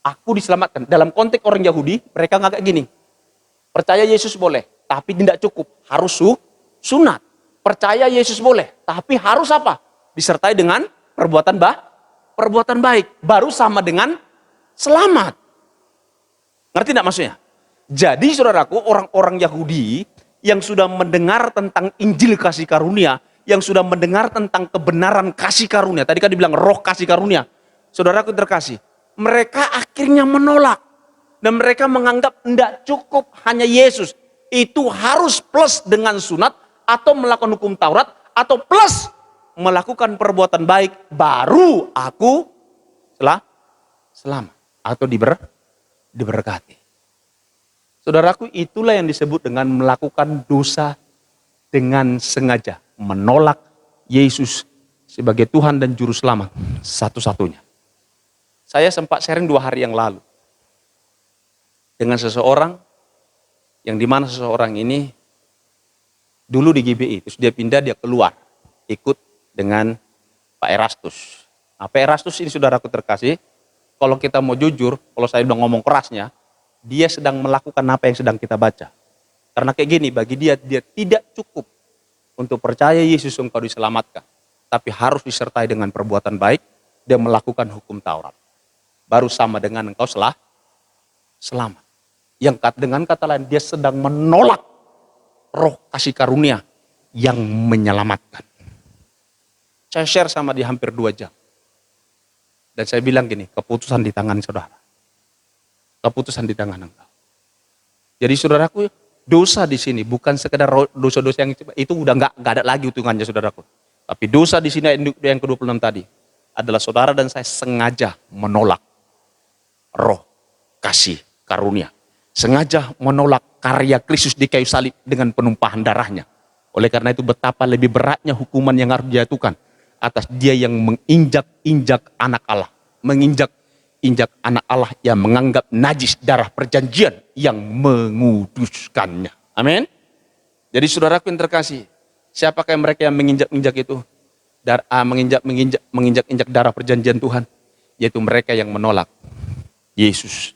aku diselamatkan. Dalam konteks orang Yahudi, mereka nggak kayak gini. Percaya Yesus boleh, tapi tidak cukup. Harus sunat. Percaya Yesus boleh, tapi harus apa? Disertai dengan perbuatan baik. Baru sama dengan selamat. Ngerti tidak maksudnya? Jadi saudaraku, orang-orang Yahudi yang sudah mendengar tentang Injil kasih karunia, yang sudah mendengar tentang kebenaran kasih karunia, tadi kan dibilang roh kasih karunia, saudaraku terkasih, mereka akhirnya menolak. Dan mereka menganggap tidak cukup hanya Yesus. Itu harus plus dengan sunat, atau melakukan hukum Taurat, atau plus melakukan perbuatan baik, baru aku selamat atau diberkati. Saudaraku, itulah yang disebut dengan melakukan dosa dengan sengaja. Menolak Yesus sebagai Tuhan dan Juru Selamat satu-satunya. Saya sempat sharing 2 hari yang lalu dengan seseorang yang dimana seseorang ini dulu di GBI, terus dia pindah, dia keluar ikut dengan Pak Erastus. Nah, Pak Erastus ini saudaraku terkasih, kalau kita mau jujur, kalau saya udah ngomong kerasnya, dia sedang melakukan apa yang sedang kita baca. Karena kayak gini, bagi dia tidak cukup untuk percaya Yesus engkau diselamatkan, tapi harus disertai dengan perbuatan baik, dia melakukan hukum Taurat. Baru sama dengan engkau selamat. Yang dengan kata lain, dia sedang menolak roh kasih karunia yang menyelamatkan. Saya share sama dia hampir 2 jam. Dan saya bilang gini, keputusan di tangan saudara. Keputusan di tangan engkau. Jadi saudaraku, Dosa di sini bukan sekedar dosa-dosa yang itu udah nggak ada lagi hitungannya saudaraku. Tapi dosa di sini yang ke-26 tadi adalah saudara dan saya sengaja menolak roh kasih karunia. Sengaja menolak karya Kristus di kayu salib dengan penumpahan darahnya. Oleh karena itu betapa lebih beratnya hukuman yang harus dijatuhkan atas dia yang menginjak-injak anak Allah. Menginjak-injak anak Allah yang menganggap najis darah perjanjian yang menguduskannya. Amin. Jadi saudaraku yang terkasih, siapakah mereka yang menginjak-injak itu? Menginjak-injak darah perjanjian Tuhan, yaitu mereka yang menolak Yesus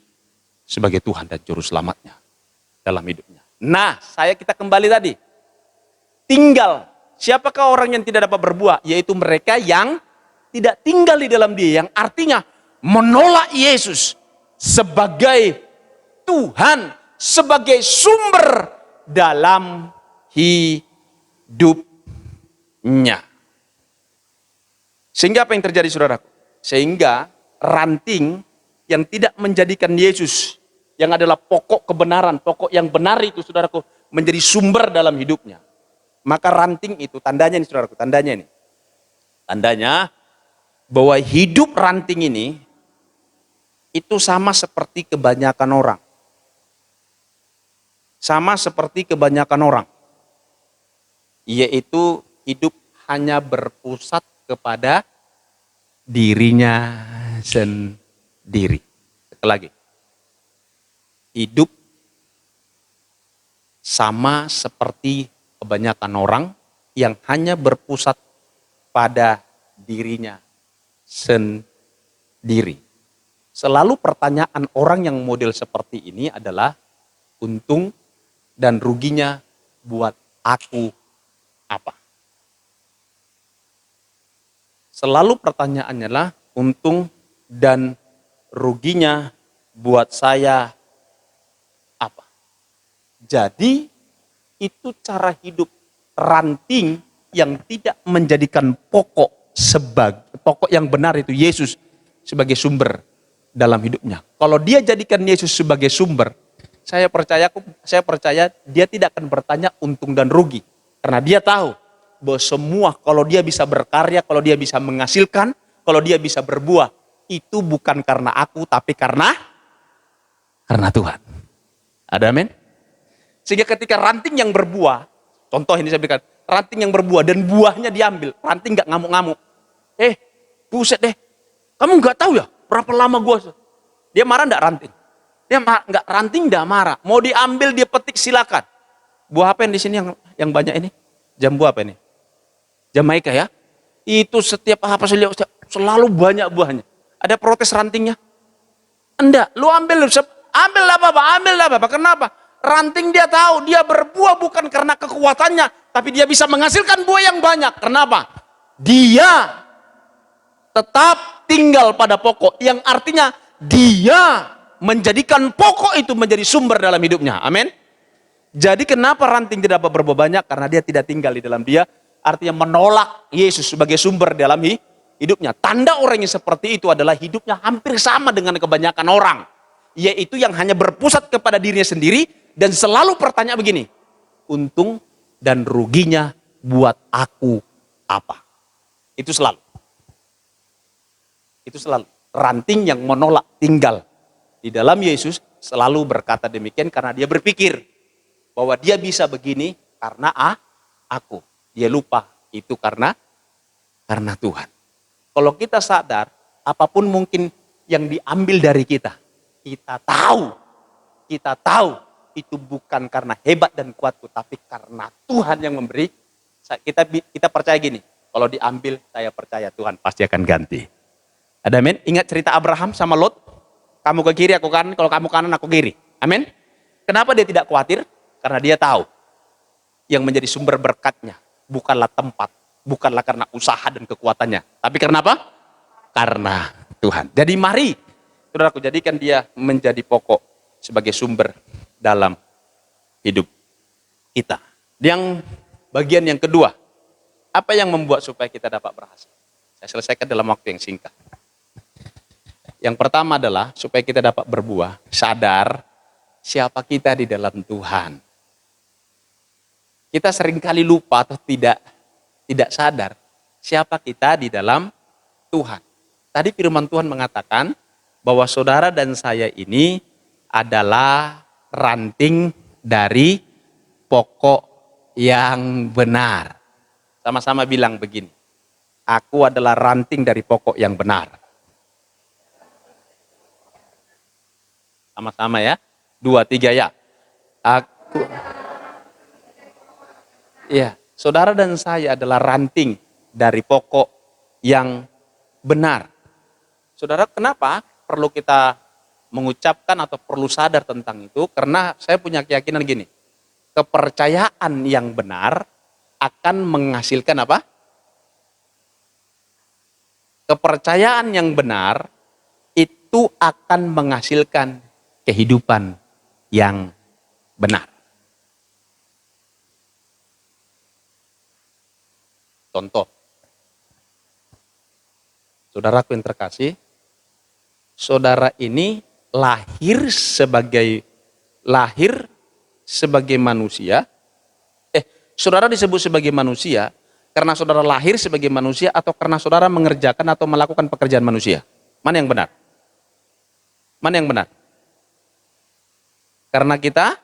sebagai Tuhan dan Juru Selamatnya dalam hidupnya. Nah, kita kembali tadi. Tinggal, siapakah orang yang tidak dapat berbuah? Yaitu mereka yang tidak tinggal di dalam dia. Yang artinya menolak Yesus sebagai Tuhan, sebagai sumber dalam hidupnya. Sehingga apa yang terjadi saudaraku? Sehingga ranting yang tidak menjadikan Yesus, yang adalah pokok kebenaran, pokok yang benar itu saudaraku, menjadi sumber dalam hidupnya. Maka ranting itu, tandanya ini saudaraku, tandanya ini. Tandanya bahwa hidup ranting ini, itu sama seperti kebanyakan orang. Sama seperti kebanyakan orang. Yaitu hidup hanya berpusat kepada dirinya sendiri. Sekali lagi. Hidup sama seperti kebanyakan orang yang hanya berpusat pada dirinya sendiri. Selalu pertanyaan orang yang model seperti ini adalah untung dan ruginya buat aku apa? Selalu pertanyaannya adalah untung dan ruginya buat saya apa? Jadi itu cara hidup ranting yang tidak menjadikan pokok yang benar itu Yesus sebagai sumber dalam hidupnya. Kalau dia jadikan Yesus sebagai sumber, saya percaya dia tidak akan bertanya untung dan rugi. Karena dia tahu bahwa semua kalau dia bisa berkarya, kalau dia bisa menghasilkan, kalau dia bisa berbuah, itu bukan karena aku tapi karena Tuhan. Ada amin? Sehingga ketika ranting yang berbuah, contoh ini saya berikan, ranting yang berbuah dan buahnya diambil, ranting gak ngamuk-ngamuk. Buset deh, kamu gak tahu ya berapa lama gua. Dia marah gak ranting? Ranting gak marah. Mau diambil dia petik silakan. Buah apa yang di sini yang banyak ini? Jambu apa ini? Jamaika ya? Itu setiap apa selalu banyak buahnya. Ada protes rantingnya? Enggak, lu ambil apa? Kenapa? Ranting dia tahu, dia berbuah bukan karena kekuatannya, tapi dia bisa menghasilkan buah yang banyak. Kenapa? Dia tetap tinggal pada pokok, yang artinya dia menjadikan pokok itu menjadi sumber dalam hidupnya. Amin. Jadi kenapa ranting tidak dapat berbuah banyak? Karena dia tidak tinggal di dalam dia, artinya menolak Yesus sebagai sumber dalam hidupnya. Tanda orang yang seperti itu adalah hidupnya hampir sama dengan kebanyakan orang, yaitu yang hanya berpusat kepada dirinya sendiri dan selalu bertanya begini, untung dan ruginya buat aku apa? Itu selalu. Ranting yang menolak tinggal di dalam Yesus selalu berkata demikian karena dia berpikir bahwa dia bisa begini karena aku. Dia lupa itu karena Tuhan. Kalau kita sadar, apapun mungkin yang diambil dari kita tahu itu bukan karena hebat dan kuatku, tapi karena Tuhan yang memberi. Kita percaya gini, kalau diambil saya percaya Tuhan pasti akan ganti. Ada amin? Ingat cerita Abraham sama Lot? Kamu ke kiri, aku kanan, kalau kamu kanan, aku kiri. Amin? Kenapa dia tidak khawatir? Karena dia tahu yang menjadi sumber berkatnya bukanlah tempat, bukanlah karena usaha dan kekuatannya, tapi karena apa? Karena Tuhan. Jadi mari, saudaraku, jadikan dia menjadi pokok sebagai sumber dalam hidup kita. Yang bagian yang kedua, apa yang membuat supaya kita dapat berhasil? Saya selesaikan dalam waktu yang singkat. Yang pertama adalah supaya kita dapat berbuah, sadar siapa kita di dalam Tuhan. Kita seringkali lupa atau tidak sadar siapa kita di dalam Tuhan. Tadi firman Tuhan mengatakan bahwa saudara dan saya ini adalah ranting dari pokok yang benar. Sama-sama bilang begini, aku adalah ranting dari pokok yang benar. Sama-sama ya, 2, 3 ya. Aku, ya, saudara dan saya adalah ranting dari pokok yang benar. Saudara, kenapa perlu kita mengucapkan atau perlu sadar tentang itu? Karena saya punya keyakinan gini, kepercayaan yang benar akan menghasilkan apa? Kepercayaan yang benar itu akan menghasilkan kehidupan yang benar. Contoh, saudaraku yang terkasih, saudara ini lahir sebagai manusia. Saudara disebut sebagai manusia karena saudara lahir sebagai manusia atau karena saudara mengerjakan atau melakukan pekerjaan manusia? Mana yang benar? Mana yang benar? Karena kita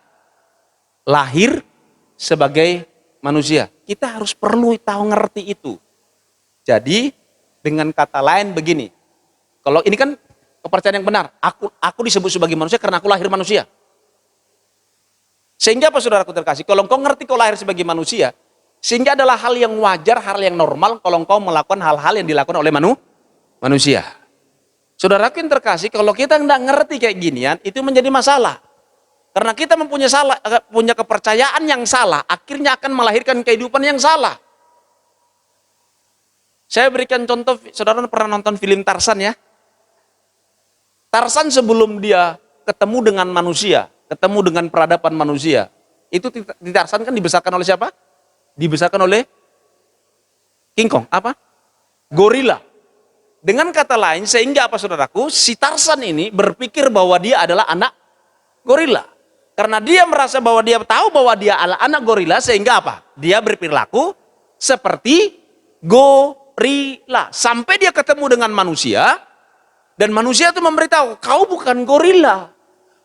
lahir sebagai manusia. Kita harus perlu tahu ngerti itu. Jadi dengan kata lain begini, kalau ini kan kepercayaan yang benar, aku disebut sebagai manusia karena aku lahir manusia. Sehingga apa saudaraku terkasih, kalau engkau ngerti kau lahir sebagai manusia, sehingga adalah hal yang wajar, hal yang normal kalau engkau melakukan hal-hal yang dilakukan oleh manusia. Saudaraku yang terkasih, kalau kita tidak ngerti kayak ginian, itu menjadi masalah. Karena kita punya kepercayaan yang salah, akhirnya akan melahirkan kehidupan yang salah. Saya berikan contoh, saudara pernah nonton film Tarzan ya? Tarzan sebelum dia ketemu dengan manusia, ketemu dengan peradaban manusia, itu di Tarzan kan dibesarkan oleh siapa? Dibesarkan oleh King Kong, apa? Gorila. Dengan kata lain, sehingga apa saudaraku, si Tarzan ini berpikir bahwa dia adalah anak gorila. Karena dia merasa bahwa dia tahu bahwa dia adalah anak gorila, sehingga apa? Dia berperilaku seperti gorila. Sampai dia ketemu dengan manusia, dan manusia itu memberitahu, kau bukan gorila.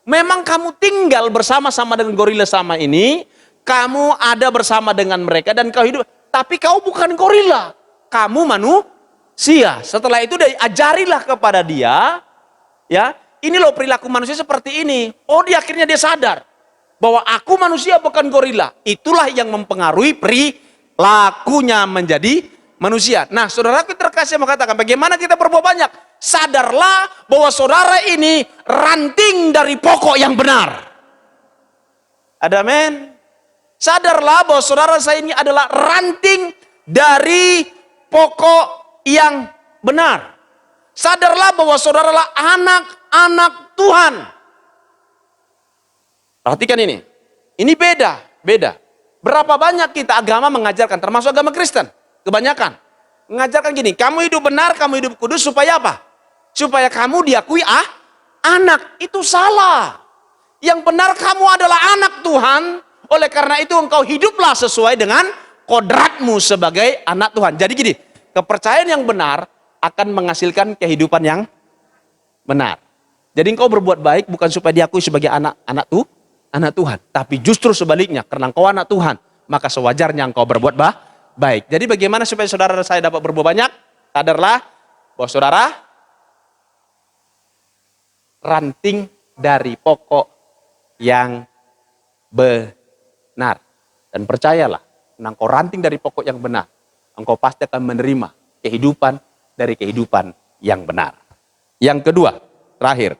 Memang kamu tinggal bersama-sama dengan gorila sama ini, kamu ada bersama dengan mereka dan kau hidup, tapi kau bukan gorila, kamu manusia. Setelah itu diajarilah kepada dia, ya, ini loh perilaku manusia seperti ini. Oh, akhirnya dia sadar bahwa aku manusia bukan gorila. Itulah yang mempengaruhi perilakunya menjadi manusia. Nah, saudaraku terkasih mengatakan, bagaimana kita berbuat banyak? Sadarlah bahwa saudara ini ranting dari pokok yang benar. Ada amin? Sadarlah bahwa saudara saya ini adalah ranting dari pokok yang benar. Sadarlah bahwa saudara adalah anak-anak Tuhan. Perhatikan ini. Ini beda. Berapa banyak kita agama mengajarkan, termasuk agama Kristen. Kebanyakan. Mengajarkan gini, kamu hidup benar, kamu hidup kudus, supaya apa? Supaya kamu diakui anak. Itu salah. Yang benar kamu adalah anak Tuhan, oleh karena itu engkau hiduplah sesuai dengan kodratmu sebagai anak Tuhan. Jadi gini, kepercayaan yang benar akan menghasilkan kehidupan yang benar. Jadi engkau berbuat baik bukan supaya diakui sebagai anak Tuhan, tapi justru sebaliknya, karena engkau anak Tuhan, maka sewajarnya engkau berbuat baik. Jadi bagaimana supaya saudara dan saya dapat berbuat banyak? Sadarlah bahwa saudara ranting dari pokok yang benar. Dan percayalah, engkau ranting dari pokok yang benar, engkau pasti akan menerima kehidupan dari kehidupan yang benar. Yang kedua, terakhir,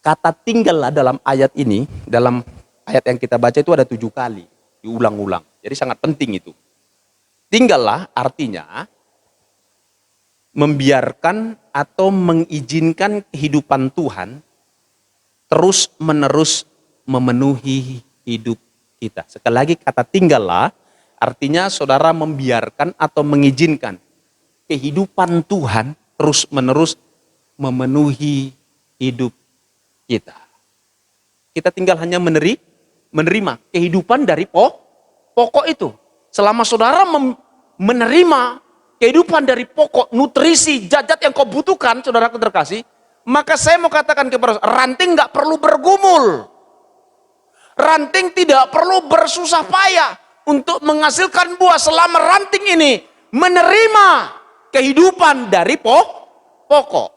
kata tinggallah dalam ayat ini, dalam ayat yang kita baca itu ada 7 kali, diulang-ulang. Jadi sangat penting itu. Tinggallah artinya membiarkan atau mengizinkan kehidupan Tuhan terus menerus memenuhi hidup kita. Sekali lagi kata tinggallah artinya saudara membiarkan atau mengizinkan kehidupan Tuhan terus menerus memenuhi hidup kita. Kita tinggal hanya menerima kehidupan dari pokok itu. Selama saudara menerima kehidupan dari pokok, nutrisi, zat-zat yang kau butuhkan, saudaraku terkasih, maka saya mau katakan kepada saudara, ranting nggak perlu bergumul. Ranting tidak perlu bersusah payah untuk menghasilkan buah selama ranting ini menerima kehidupan dari pokok.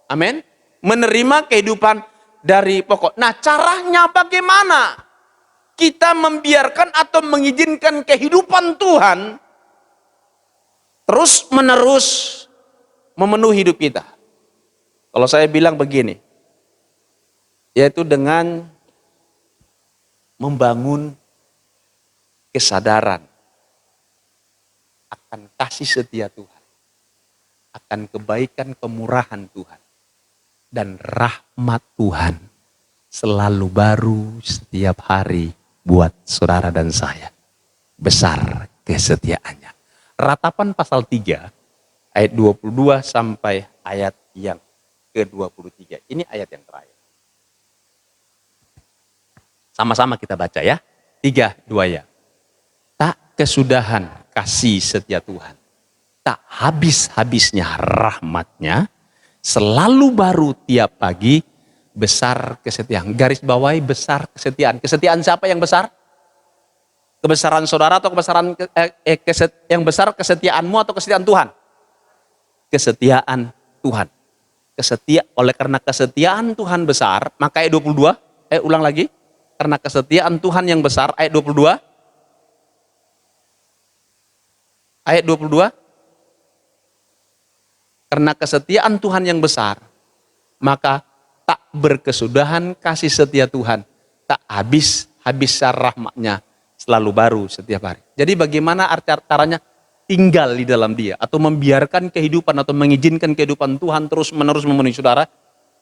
Amin. Menerima kehidupan dari pokok. Nah, caranya bagaimana kita membiarkan atau mengizinkan kehidupan Tuhan terus menerus memenuhi hidup kita? Kalau saya bilang begini, yaitu dengan membangun kesadaran akan kasih setia Tuhan, akan kebaikan kemurahan Tuhan, dan rahmat Tuhan selalu baru setiap hari buat saudara dan saya. Besar kesetiaannya. Ratapan pasal 3 ayat 22 sampai ayat yang ke-23. Ini ayat yang terakhir. Sama-sama kita baca ya. 3, 2 ya. Tak kesudahan kasih setia Tuhan, tak habis-habisnya rahmatnya, selalu baru tiap pagi, besar kesetiaan. Garis bawahi besar kesetiaan. Kesetiaan siapa yang besar? Kebesaran saudara atau kebesaran yang besar kesetiaanmu atau kesetiaan Tuhan? Kesetiaan Tuhan. Oleh karena kesetiaan Tuhan besar, maka ayat 22, ulang lagi. Karena kesetiaan Tuhan yang besar, ayat 22. Ayat 22. Karena kesetiaan Tuhan yang besar, maka tak berkesudahan kasih setia Tuhan, tak habis rahmatnya, selalu baru setiap hari. Jadi bagaimana caranya tinggal di dalam Dia, atau membiarkan kehidupan atau mengizinkan kehidupan Tuhan terus menerus memenuhi saudara?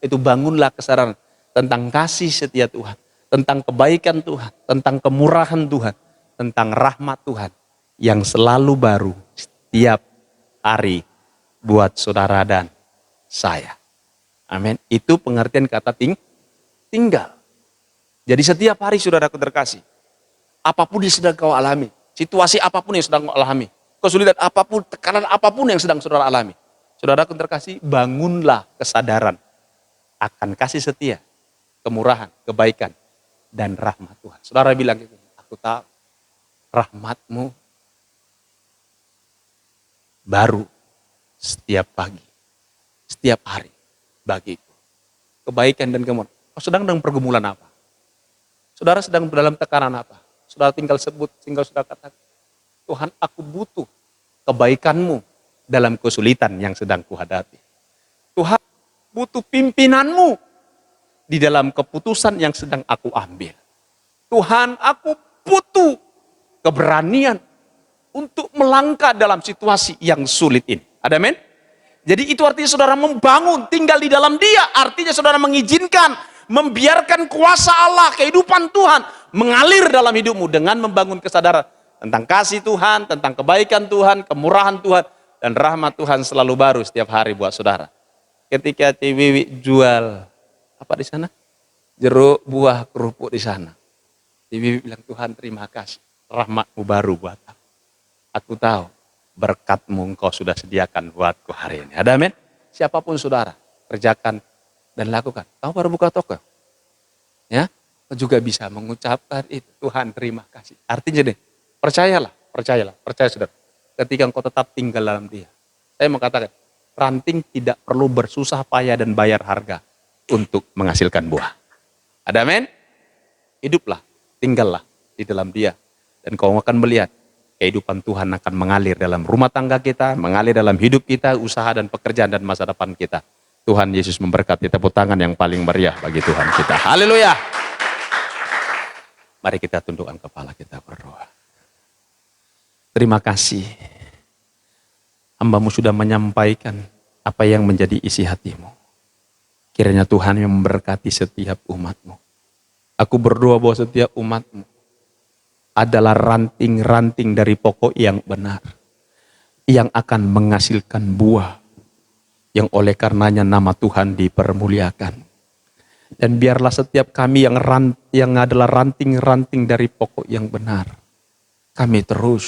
Itu bangunlah kesadaran tentang kasih setia Tuhan, tentang kebaikan Tuhan, tentang kemurahan Tuhan, tentang rahmat Tuhan yang selalu baru setiap hari buat saudara dan saya. Amin. Itu pengertian kata tinggal. Jadi setiap hari saudaraku terkasih, apapun yang sedang kau alami, situasi apapun yang sedang kau alami, kesulitan apapun, tekanan apapun yang sedang saudara alami, saudaraku terkasih, bangunlah kesadaran akan kasih setia, kemurahan, kebaikan, dan rahmat Tuhan. Saudara bilang gitu, aku tahu rahmatmu baru setiap pagi, setiap hari bagiku. Kebaikan dan kemurahan. Kau sedang dalam pergumulan apa? Saudara sedang dalam tekanan apa? Saudara tinggal saudara katakan, Tuhan, aku butuh kebaikanmu dalam kesulitan yang sedang kuhadapi. Tuhan, butuh pimpinanmu di dalam keputusan yang sedang aku ambil. Tuhan, aku butuh keberanian untuk melangkah dalam situasi yang sulit ini. Ada amin? Jadi itu artinya saudara membangun, tinggal di dalam Dia. Artinya saudara mengizinkan, membiarkan kuasa Allah, kehidupan Tuhan mengalir dalam hidupmu dengan membangun kesadaran tentang kasih Tuhan, tentang kebaikan Tuhan, kemurahan Tuhan, dan rahmat Tuhan selalu baru setiap hari buat saudara. Ketika Ciwiwi jual apa di sana? Jeruk, buah, kerupuk di sana. Ciwiwi bilang, Tuhan terima kasih, rahmatmu baru buat aku. Aku tahu berkat-Mu Engkau sudah sediakan buatku hari ini. Ada amin? Siapapun saudara, kerjakan dan lakukan. Kamu baru buka toko, ya, kau juga bisa mengucapkan itu. Tuhan terima kasih. Artinya deh, percaya saudara. Ketika engkau tetap tinggal dalam Dia. Saya mau katakan, ranting tidak perlu bersusah payah dan bayar harga untuk menghasilkan buah. Ada amin? Hiduplah, tinggallah di dalam Dia. Dan kau akan melihat kehidupan Tuhan akan mengalir dalam rumah tangga kita, mengalir dalam hidup kita, usaha dan pekerjaan dan masa depan kita. Tuhan Yesus memberkati. Tepuk tangan yang paling meriah bagi Tuhan kita. Haleluya. Mari kita tundukkan kepala kita berdoa. Terima kasih. Hamba-Mu sudah menyampaikan apa yang menjadi isi hati-Mu. Kiranya Tuhan yang memberkati setiap umat-Mu. Aku berdoa bahwa setiap umat-Mu adalah ranting-ranting dari pokok yang benar, yang akan menghasilkan buah, yang oleh karenanya nama Tuhan dipermuliakan. Dan biarlah setiap kami yang adalah ranting-ranting dari pokok yang benar, kami terus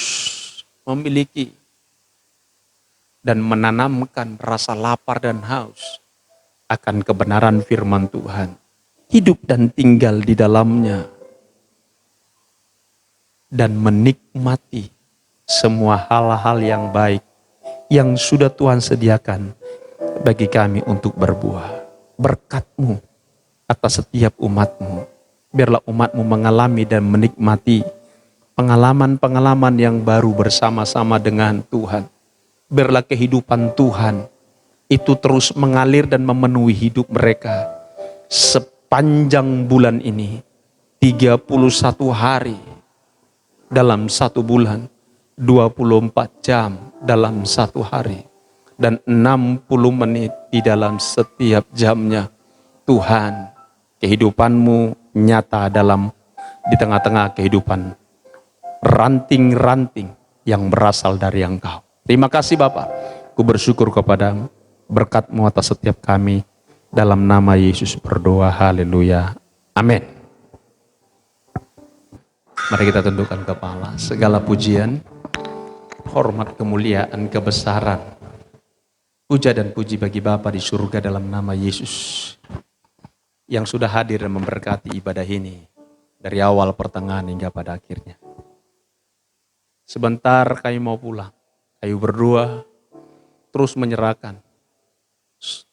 memiliki dan menanamkan rasa lapar dan haus akan kebenaran firman Tuhan. Hidup dan tinggal di dalamnya. Dan menikmati semua hal-hal yang baik yang sudah Tuhan sediakan bagi kami untuk berbuah. Berkat-Mu atas setiap umat-Mu. Biarlah umat-Mu mengalami dan menikmati pengalaman-pengalaman yang baru bersama-sama dengan Tuhan. Biarlah kehidupan Tuhan itu terus mengalir dan memenuhi hidup mereka. Sepanjang bulan ini, 31 hari dalam satu bulan, 24 jam dalam satu hari, dan 60 menit di dalam setiap jamnya. Tuhan, kehidupan-Mu nyata di tengah-tengah kehidupan ranting-ranting yang berasal dari Engkau. Terima kasih Bapa, ku bersyukur kepada-Mu, berkat-Mu atas setiap kami, dalam nama Yesus berdoa, haleluya, amin. Mari kita tundukkan kepala. Segala pujian, hormat, kemuliaan, kebesaran, puja dan puji bagi Bapa di surga dalam nama Yesus, yang sudah hadir dan memberkati ibadah ini dari awal, pertengahan, hingga pada akhirnya. Sebentar kami mau pulang, kami berdua terus menyerahkan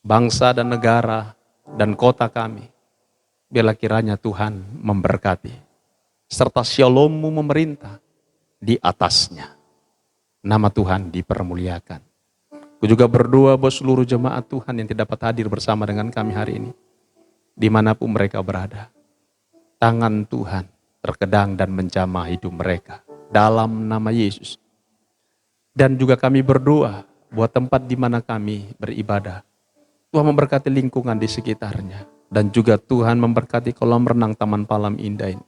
bangsa dan negara dan kota kami. Biarlah kiranya Tuhan memberkati, serta shalom-Mu memerintah di atasnya. Nama Tuhan dipermuliakan. Aku juga berdoa buat seluruh jemaat Tuhan yang tidak dapat hadir bersama dengan kami hari ini, dimanapun mereka berada. Tangan Tuhan terkedang dan menjamah hidup mereka dalam nama Yesus. Dan juga kami berdoa buat tempat di mana kami beribadah. Tuhan memberkati lingkungan di sekitarnya. Dan juga Tuhan memberkati kolam renang Taman Palam Indah ini.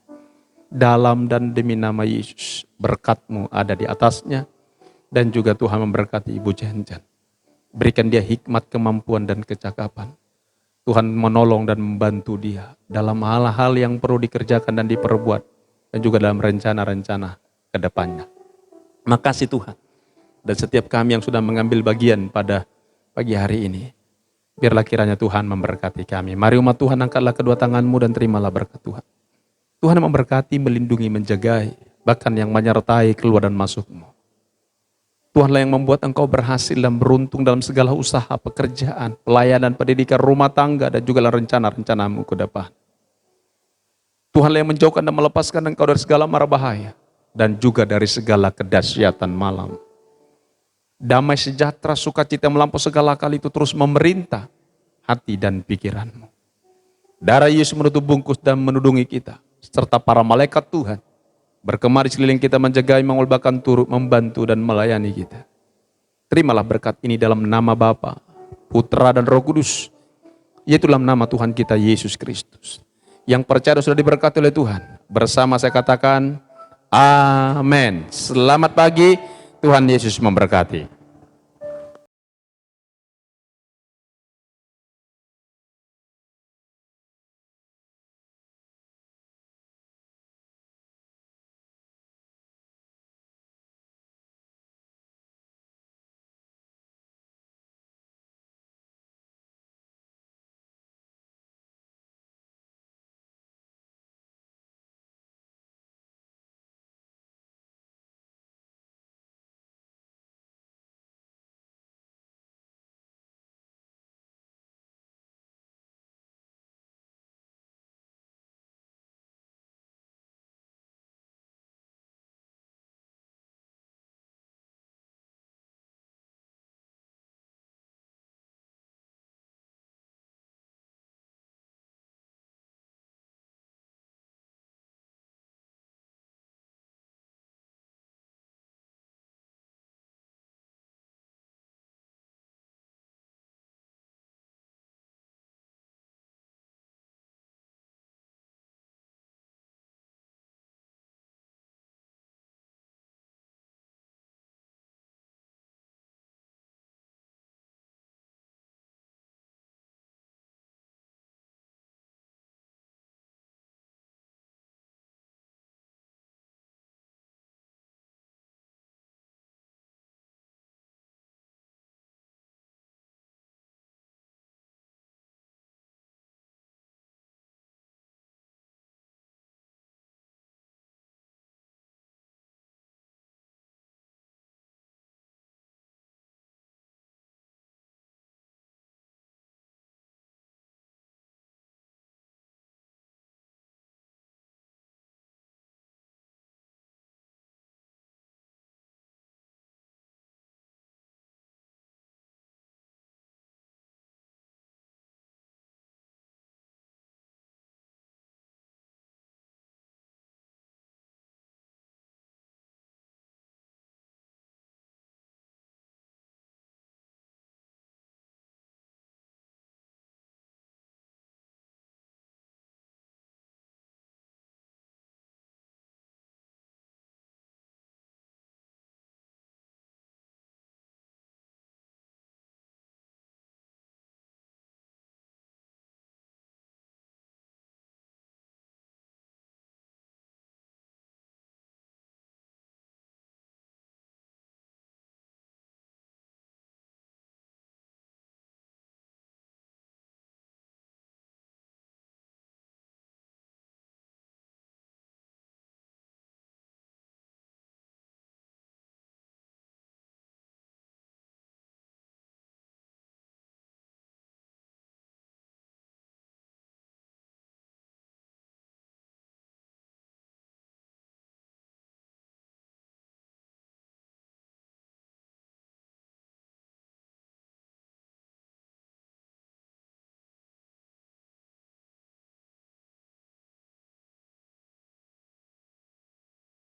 Dalam dan demi nama Yesus, berkat-Mu ada di atasnya. Dan juga Tuhan memberkati Ibu Jenjen. Berikan dia hikmat, kemampuan, dan kecakapan. Tuhan menolong dan membantu dia dalam hal-hal yang perlu dikerjakan dan diperbuat. Dan juga dalam rencana-rencana ke depannya. Makasih Tuhan. Dan setiap kami yang sudah mengambil bagian pada pagi hari ini, biarlah kiranya Tuhan memberkati kami. Mari umat Tuhan, angkatlah kedua tangan-Mu dan terimalah berkat Tuhan. Tuhan memberkati, melindungi, menjagai, bahkan yang menyertai keluar dan masuk-Mu. Tuhanlah yang membuat engkau berhasil dan beruntung dalam segala usaha, pekerjaan, pelayanan, pendidikan, rumah tangga, dan juga rencana-rencana-Mu ke depan. Tuhanlah yang menjauhkan dan melepaskan engkau dari segala mara bahaya, dan juga dari segala kedahsyatan malam. Damai sejahtera, sukacita melampaui segala akal itu terus memerintah hati dan pikiranmu. Darah Yesus menutup bungkus dan menudungi kita, serta para malaikat Tuhan berkemar di sekeliling kita, menjagai, mengulbakan, turut membantu dan melayani kita. Terimalah berkat ini dalam nama Bapa, Putra dan Roh Kudus, yaitu dalam nama Tuhan kita Yesus Kristus. Yang percaya sudah diberkati oleh Tuhan. Bersama saya katakan, amin. Selamat pagi, Tuhan Yesus memberkati.